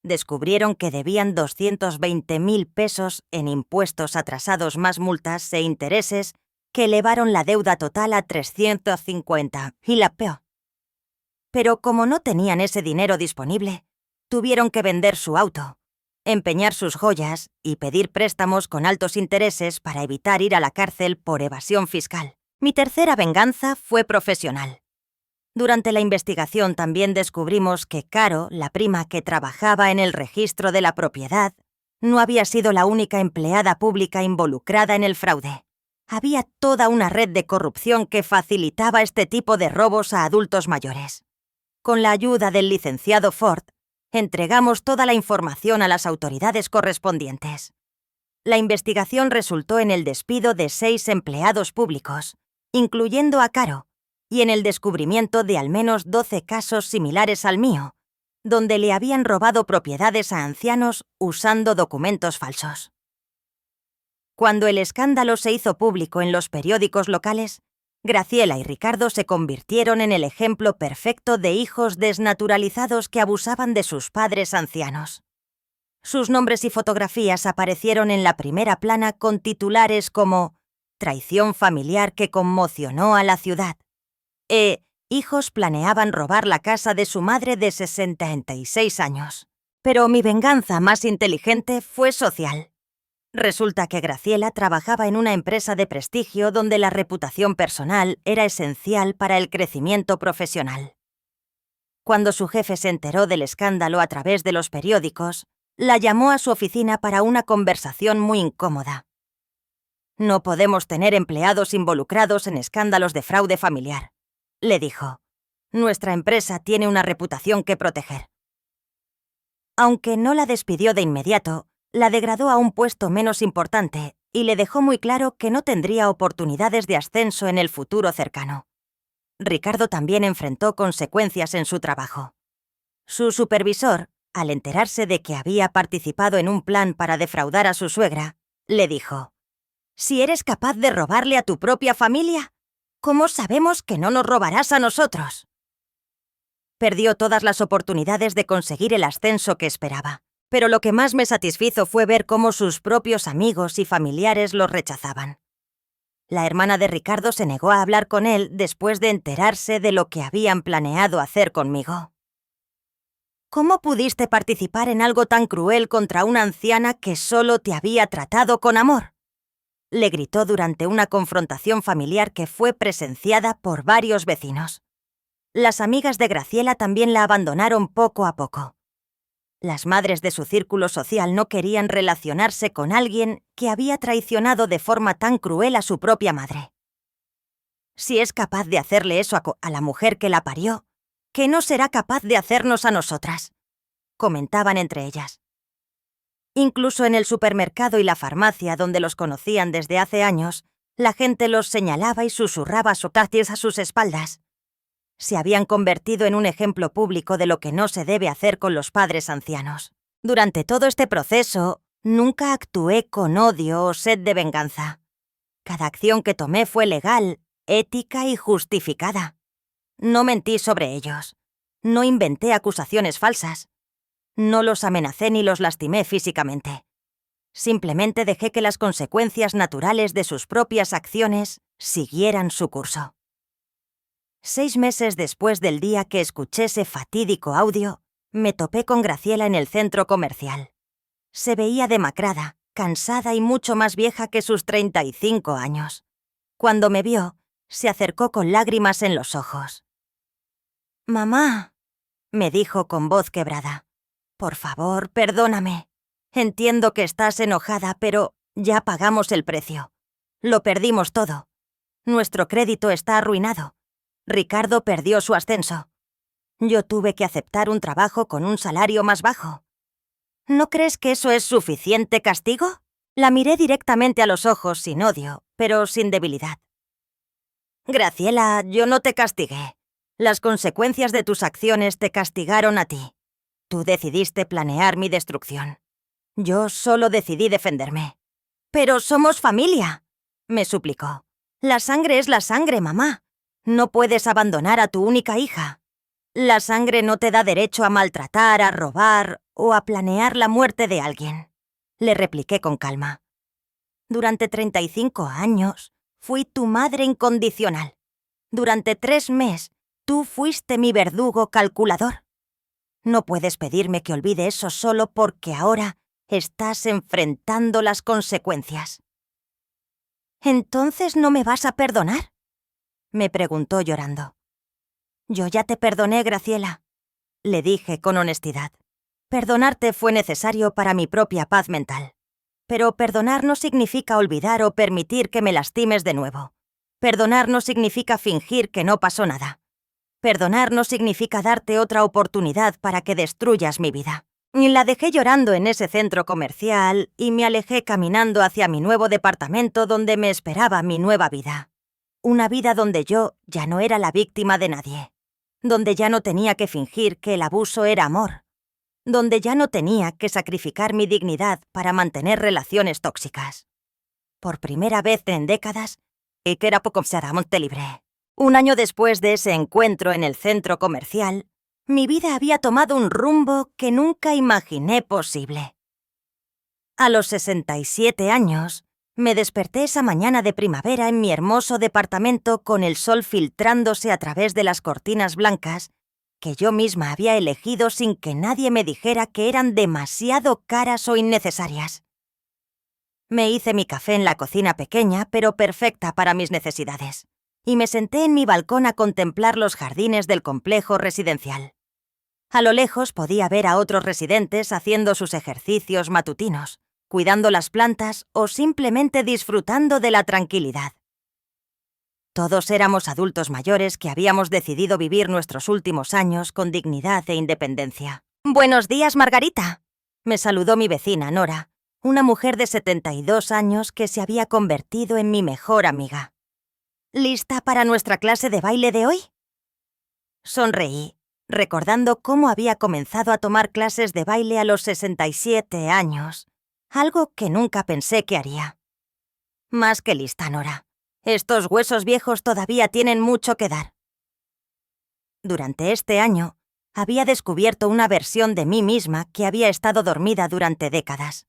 descubrieron que debían 220.000 pesos en impuestos atrasados más multas e intereses que elevaron la deuda total a 350, y la peor. Pero como no tenían ese dinero disponible, tuvieron que vender su auto, empeñar sus joyas y pedir préstamos con altos intereses para evitar ir a la cárcel por evasión fiscal. Mi tercera venganza fue profesional. Durante la investigación también descubrimos que Caro, la prima que trabajaba en el registro de la propiedad, no había sido la única empleada pública involucrada en el fraude. Había toda una red de corrupción que facilitaba este tipo de robos a adultos mayores. Con la ayuda del licenciado Ford, entregamos toda la información a las autoridades correspondientes. La investigación resultó en el despido de 6 empleados públicos, incluyendo a Caro, y en el descubrimiento de al menos 12 casos similares al mío, donde le habían robado propiedades a ancianos usando documentos falsos. Cuando el escándalo se hizo público en los periódicos locales, Graciela y Ricardo se convirtieron en el ejemplo perfecto de hijos desnaturalizados que abusaban de sus padres ancianos. Sus nombres y fotografías aparecieron en la primera plana con titulares como «Traición familiar que conmocionó a la ciudad» e «Hijos planeaban robar la casa de su madre de 66 años». Pero mi venganza más inteligente fue social. Resulta que Graciela trabajaba en una empresa de prestigio donde la reputación personal era esencial para el crecimiento profesional. Cuando su jefe se enteró del escándalo a través de los periódicos, la llamó a su oficina para una conversación muy incómoda. «No podemos tener empleados involucrados en escándalos de fraude familiar», le dijo. «Nuestra empresa tiene una reputación que proteger». Aunque no la despidió de inmediato, la degradó a un puesto menos importante y le dejó muy claro que no tendría oportunidades de ascenso en el futuro cercano. Ricardo también enfrentó consecuencias en su trabajo. Su supervisor, al enterarse de que había participado en un plan para defraudar a su suegra, le dijo: «Si eres capaz de robarle a tu propia familia, ¿cómo sabemos que no nos robarás a nosotros?». Perdió todas las oportunidades de conseguir el ascenso que esperaba. Pero lo que más me satisfizo fue ver cómo sus propios amigos y familiares los rechazaban. La hermana de Ricardo se negó a hablar con él después de enterarse de lo que habían planeado hacer conmigo. «¿Cómo pudiste participar en algo tan cruel contra una anciana que solo te había tratado con amor?», le gritó durante una confrontación familiar que fue presenciada por varios vecinos. Las amigas de Graciela también la abandonaron poco a poco. Las madres de su círculo social no querían relacionarse con alguien que había traicionado de forma tan cruel a su propia madre. Si es capaz de hacerle eso a la mujer que la parió, ¿qué no será capaz de hacernos a nosotras?, comentaban entre ellas. Incluso en el supermercado y la farmacia, donde los conocían desde hace años, la gente los señalaba y susurraba sotaties a sus espaldas. Se habían convertido en un ejemplo público de lo que no se debe hacer con los padres ancianos. Durante todo este proceso, nunca actué con odio o sed de venganza. Cada acción que tomé fue legal, ética y justificada. No mentí sobre ellos. No inventé acusaciones falsas. No los amenacé ni los lastimé físicamente. Simplemente dejé que las consecuencias naturales de sus propias acciones siguieran su curso. 6 meses después del día que escuché ese fatídico audio, me topé con Graciela en el centro comercial. Se veía demacrada, cansada y mucho más vieja que sus 35 años. Cuando me vio, se acercó con lágrimas en los ojos. «Mamá», me dijo con voz quebrada, «por favor, perdóname. Entiendo que estás enojada, pero ya pagamos el precio. Lo perdimos todo. Nuestro crédito está arruinado. Ricardo perdió su ascenso. Yo tuve que aceptar un trabajo con un salario más bajo. ¿No crees que eso es suficiente castigo?». La miré directamente a los ojos sin odio, pero sin debilidad. «Graciela, yo no te castigué. Las consecuencias de tus acciones te castigaron a ti. Tú decidiste planear mi destrucción. Yo solo decidí defenderme». «Pero somos familia», me suplicó. «La sangre es la sangre, mamá. No puedes abandonar a tu única hija». La sangre no te da derecho a maltratar, a robar o a planear la muerte de alguien, le repliqué con calma. Durante 35 años fui tu madre incondicional. Durante 3 meses tú fuiste mi verdugo calculador. No puedes pedirme que olvide eso solo porque ahora estás enfrentando las consecuencias. ¿Entonces no me vas a perdonar?, me preguntó llorando. Yo ya te perdoné, Graciela, le dije con honestidad. Perdonarte fue necesario para mi propia paz mental. Pero perdonar no significa olvidar o permitir que me lastimes de nuevo. Perdonar no significa fingir que no pasó nada. Perdonar no significa darte otra oportunidad para que destruyas mi vida. Y la dejé llorando en ese centro comercial y me alejé caminando hacia mi nuevo departamento donde me esperaba mi nueva vida. Una vida donde yo ya no era la víctima de nadie. Donde ya no tenía que fingir que el abuso era amor. Donde ya no tenía que sacrificar mi dignidad para mantener relaciones tóxicas. Por primera vez en décadas, y que era poco será Montelibre. Un año después de ese encuentro en el centro comercial, mi vida había tomado un rumbo que nunca imaginé posible. A los 67 años, me desperté esa mañana de primavera en mi hermoso departamento con el sol filtrándose a través de las cortinas blancas que yo misma había elegido sin que nadie me dijera que eran demasiado caras o innecesarias. Me hice mi café en la cocina pequeña pero perfecta para mis necesidades, y me senté en mi balcón a contemplar los jardines del complejo residencial. A lo lejos podía ver a otros residentes haciendo sus ejercicios matutinos, cuidando las plantas o simplemente disfrutando de la tranquilidad. Todos éramos adultos mayores que habíamos decidido vivir nuestros últimos años con dignidad e independencia. «Buenos días, Margarita», me saludó mi vecina, Nora, una mujer de 72 años que se había convertido en mi mejor amiga. «¿Lista para nuestra clase de baile de hoy?». Sonreí, recordando cómo había comenzado a tomar clases de baile a los 67 años, algo que nunca pensé que haría. «Más que lista, Nora. Estos huesos viejos todavía tienen mucho que dar». Durante este año, había descubierto una versión de mí misma que había estado dormida durante décadas.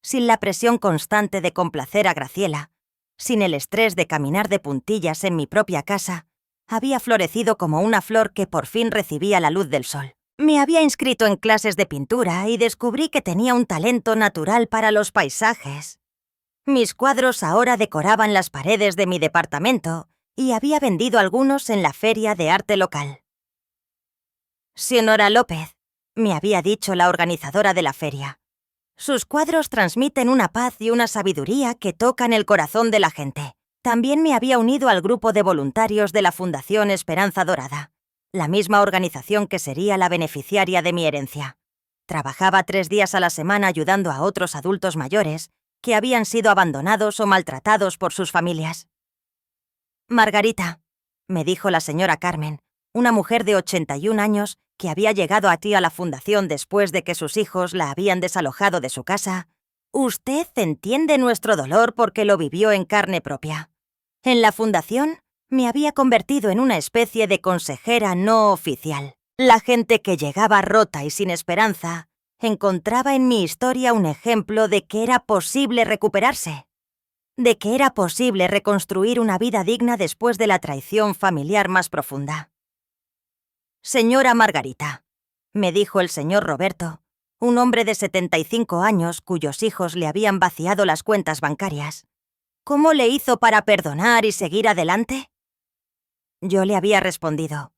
Sin la presión constante de complacer a Graciela, sin el estrés de caminar de puntillas en mi propia casa, había florecido como una flor que por fin recibía la luz del sol. Me había inscrito en clases de pintura y descubrí que tenía un talento natural para los paisajes. Mis cuadros ahora decoraban las paredes de mi departamento y había vendido algunos en la feria de arte local. «Señora López», me había dicho la organizadora de la feria, «sus cuadros transmiten una paz y una sabiduría que tocan el corazón de la gente». También me había unido al grupo de voluntarios de la Fundación Esperanza Dorada, la misma organización que sería la beneficiaria de mi herencia. Trabajaba 3 días a la semana ayudando a otros adultos mayores que habían sido abandonados o maltratados por sus familias. «Margarita», me dijo la señora Carmen, una mujer de 81 años que había llegado a ti a la fundación después de que sus hijos la habían desalojado de su casa, «usted entiende nuestro dolor porque lo vivió en carne propia. En la fundación me había convertido en una especie de consejera no oficial. La gente que llegaba rota y sin esperanza encontraba en mi historia un ejemplo de que era posible recuperarse, de que era posible reconstruir una vida digna después de la traición familiar más profunda». «Señora Margarita», me dijo el señor Roberto, un hombre de 75 años cuyos hijos le habían vaciado las cuentas bancarias, «¿cómo le hizo para perdonar y seguir adelante?». Yo le había respondido: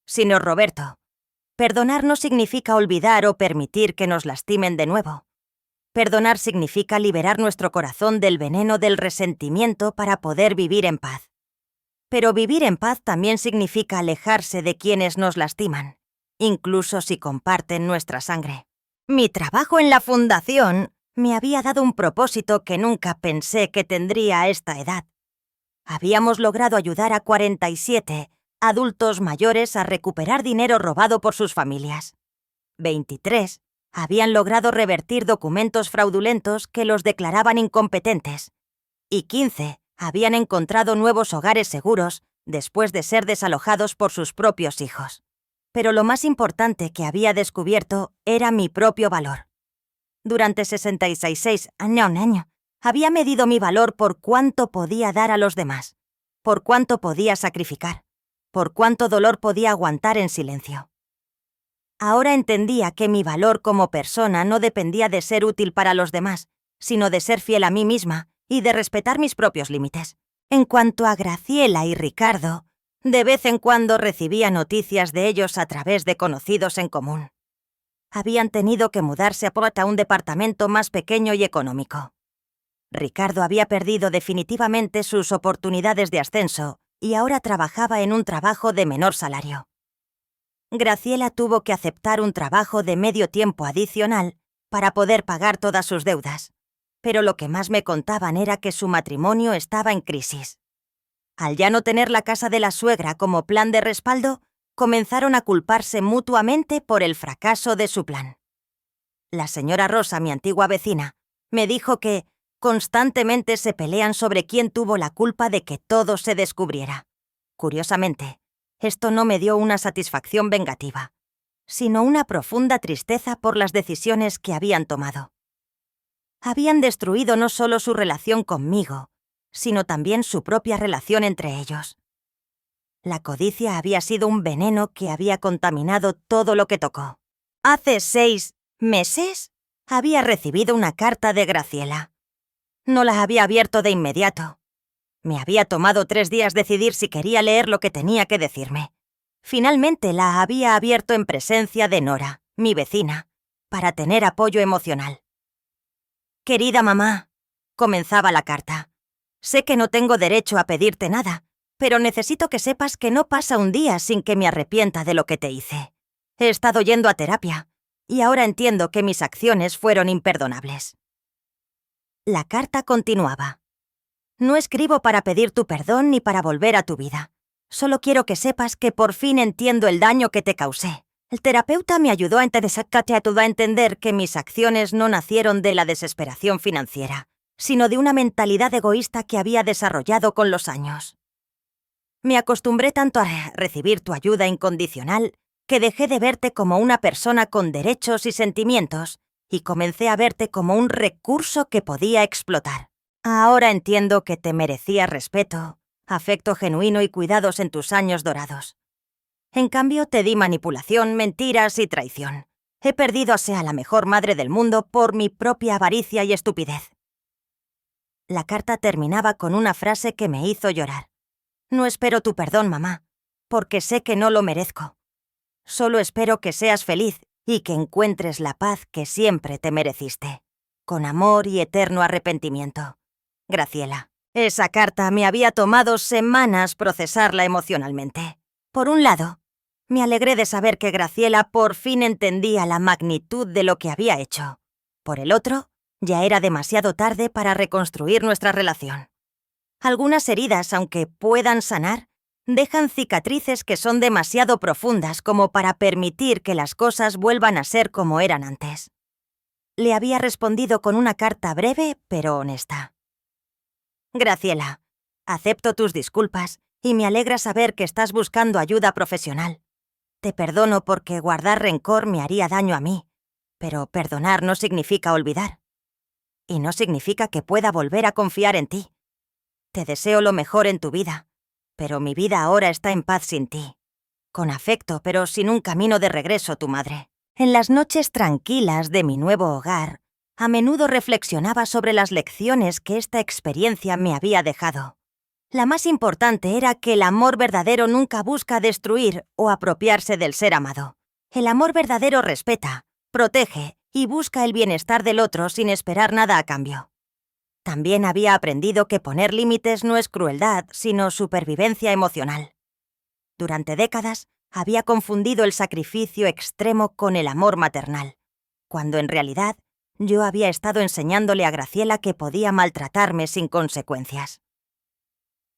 «Señor Roberto, perdonar no significa olvidar o permitir que nos lastimen de nuevo. Perdonar significa liberar nuestro corazón del veneno del resentimiento para poder vivir en paz. Pero vivir en paz también significa alejarse de quienes nos lastiman, incluso si comparten nuestra sangre». Mi trabajo en la fundación me había dado un propósito que nunca pensé que tendría a esta edad. Habíamos logrado ayudar a 47 adultos mayores a recuperar dinero robado por sus familias. 23 habían logrado revertir documentos fraudulentos que los declaraban incompetentes. Y 15 habían encontrado nuevos hogares seguros después de ser desalojados por sus propios hijos. pero lo más importante que había descubierto era mi propio valor. Durante 66 años, había medido mi valor por cuánto podía dar a los demás, por cuánto podía sacrificar, por cuánto dolor podía aguantar en silencio. Ahora entendía que mi valor como persona no dependía de ser útil para los demás, sino de ser fiel a mí misma y de respetar mis propios límites. En cuanto a Graciela y Ricardo, de vez en cuando recibía noticias de ellos a través de conocidos en común. Habían tenido que mudarse a un departamento más pequeño y económico. Ricardo había perdido definitivamente sus oportunidades de ascenso y ahora trabajaba en un trabajo de menor salario. Graciela tuvo que aceptar un trabajo de medio tiempo adicional para poder pagar todas sus deudas, pero lo que más me contaban era que su matrimonio estaba en crisis. Al ya no tener la casa de la suegra como plan de respaldo, comenzaron a culparse mutuamente por el fracaso de su plan. La señora Rosa, mi antigua vecina, me dijo que constantemente se pelean sobre quién tuvo la culpa de que todo se descubriera. Curiosamente, esto no me dio una satisfacción vengativa, sino una profunda tristeza por las decisiones que habían tomado. Habían destruido no solo su relación conmigo, sino también su propia relación entre ellos. La codicia había sido un veneno que había contaminado todo lo que tocó. Hace 6 meses había recibido una carta de Graciela. No la había abierto de inmediato. Me había tomado 3 días decidir si quería leer lo que tenía que decirme. Finalmente la había abierto en presencia de Nora, mi vecina, para tener apoyo emocional. «Querida mamá», comenzaba la carta, «sé que no tengo derecho a pedirte nada, pero necesito que sepas que no pasa un día sin que me arrepienta de lo que te hice. He estado yendo a terapia, y ahora entiendo que mis acciones fueron imperdonables». La carta continuaba. «No escribo para pedir tu perdón ni para volver a tu vida. Solo quiero que sepas que por fin entiendo el daño que te causé. El terapeuta me ayudó a entender que mis acciones no nacieron de la desesperación financiera, sino de una mentalidad egoísta que había desarrollado con los años. Me acostumbré tanto a recibir tu ayuda incondicional que dejé de verte como una persona con derechos y sentimientos y comencé a verte como un recurso que podía explotar. Ahora entiendo que te merecía respeto, afecto genuino y cuidados en tus años dorados. En cambio, te di manipulación, mentiras y traición. He perdido a la mejor madre del mundo por mi propia avaricia y estupidez». La carta terminaba con una frase que me hizo llorar. «No espero tu perdón, mamá, porque sé que no lo merezco. Solo espero que seas feliz y que encuentres la paz que siempre te mereciste. Con amor y eterno arrepentimiento. Graciela». Esa carta me había tomado semanas procesarla emocionalmente. Por un lado, me alegré de saber que Graciela por fin entendía la magnitud de lo que había hecho. Por el otro, ya era demasiado tarde para reconstruir nuestra relación. Algunas heridas, aunque puedan sanar, dejan cicatrices que son demasiado profundas como para permitir que las cosas vuelvan a ser como eran antes. Le había respondido con una carta breve pero honesta. «Graciela, acepto tus disculpas y me alegra saber que estás buscando ayuda profesional. Te perdono porque guardar rencor me haría daño a mí, pero perdonar no significa olvidar. Y no significa que pueda volver a confiar en ti. Te deseo lo mejor en tu vida, pero mi vida ahora está en paz sin ti. Con afecto, pero sin un camino de regreso, tu madre». En las noches tranquilas de mi nuevo hogar, a menudo reflexionaba sobre las lecciones que esta experiencia me había dejado. La más importante era que el amor verdadero nunca busca destruir o apropiarse del ser amado. El amor verdadero respeta, protege y busca el bienestar del otro sin esperar nada a cambio. También había aprendido que poner límites no es crueldad, sino supervivencia emocional. Durante décadas había confundido el sacrificio extremo con el amor maternal, cuando en realidad yo había estado enseñándole a Graciela que podía maltratarme sin consecuencias.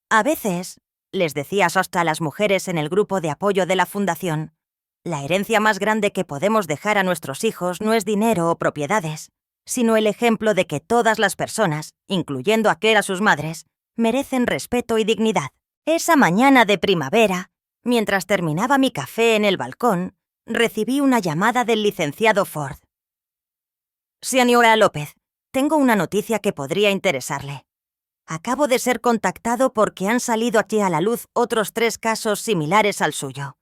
A veces, les decía hasta a las mujeres en el grupo de apoyo de la fundación, la herencia más grande que podemos dejar a nuestros hijos no es dinero o propiedades, sino el ejemplo de que todas las personas, incluyendo a sus madres, merecen respeto y dignidad. Esa mañana de primavera, Mientras terminaba mi café en el balcón, recibí una llamada del licenciado Ford. Señora López, tengo una noticia que podría interesarle. Acabo de ser contactado porque han salido aquí a la luz otros 3 casos similares al suyo.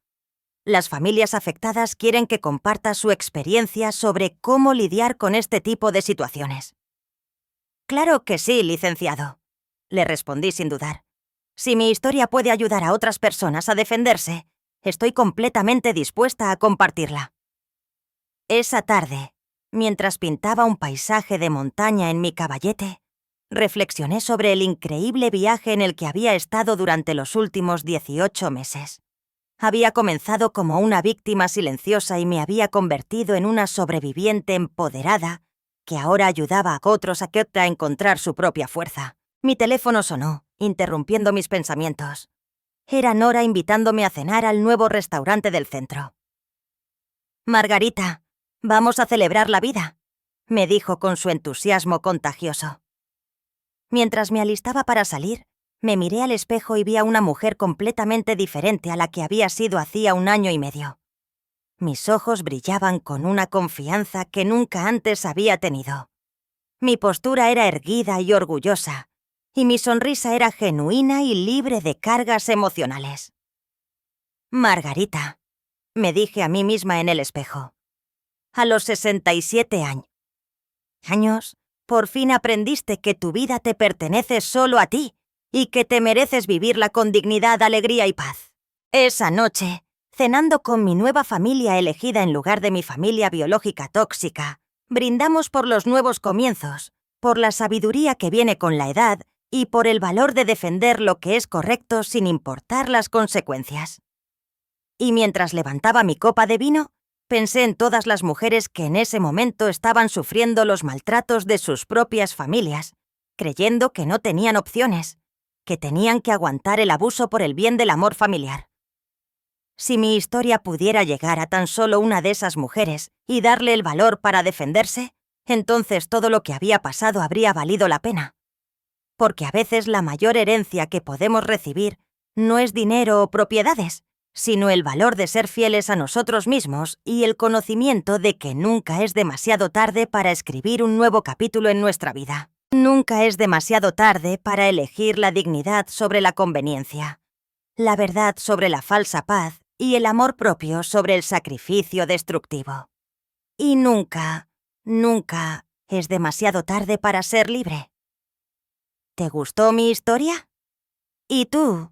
Las familias afectadas quieren que comparta su experiencia sobre cómo lidiar con este tipo de situaciones. Claro que sí, licenciado, le respondí sin dudar. Si mi historia puede ayudar a otras personas a defenderse, estoy completamente dispuesta a compartirla. Esa tarde, mientras pintaba un paisaje de montaña en mi caballete, reflexioné sobre el increíble viaje en el que había estado durante los últimos 18 meses. Había comenzado como una víctima silenciosa y me había convertido en una sobreviviente empoderada que ahora ayudaba a otros a encontrar su propia fuerza. Mi teléfono sonó, interrumpiendo mis pensamientos. Era Nora invitándome a cenar al nuevo restaurante del centro. «Margarita, vamos a celebrar la vida», me dijo con su entusiasmo contagioso. Mientras me alistaba para salir, me miré al espejo y vi a una mujer completamente diferente a la que había sido hacía 1 año y medio. Mis ojos brillaban con una confianza que nunca antes había tenido. Mi postura era erguida y orgullosa, y mi sonrisa era genuina y libre de cargas emocionales. «Margarita», me dije a mí misma en el espejo. A los 67 años, por fin aprendiste que tu vida te pertenece solo a ti y que te mereces vivirla con dignidad, alegría y paz. Esa noche, cenando con mi nueva familia elegida en lugar de mi familia biológica tóxica, brindamos por los nuevos comienzos, por la sabiduría que viene con la edad y por el valor de defender lo que es correcto sin importar las consecuencias. Y mientras levantaba mi copa de vino, pensé en todas las mujeres que en ese momento estaban sufriendo los maltratos de sus propias familias, creyendo que no tenían opciones, que tenían que aguantar el abuso por el bien del amor familiar. Si mi historia pudiera llegar a tan solo una de esas mujeres y darle el valor para defenderse, entonces todo lo que había pasado habría valido la pena. Porque a veces la mayor herencia que podemos recibir no es dinero o propiedades, sino el valor de ser fieles a nosotros mismos y el conocimiento de que nunca es demasiado tarde para escribir un nuevo capítulo en nuestra vida. Nunca es demasiado tarde para elegir la dignidad sobre la conveniencia, la verdad sobre la falsa paz y el amor propio sobre el sacrificio destructivo. Y nunca, nunca es demasiado tarde para ser libre. ¿Te gustó mi historia? ¿Y tú?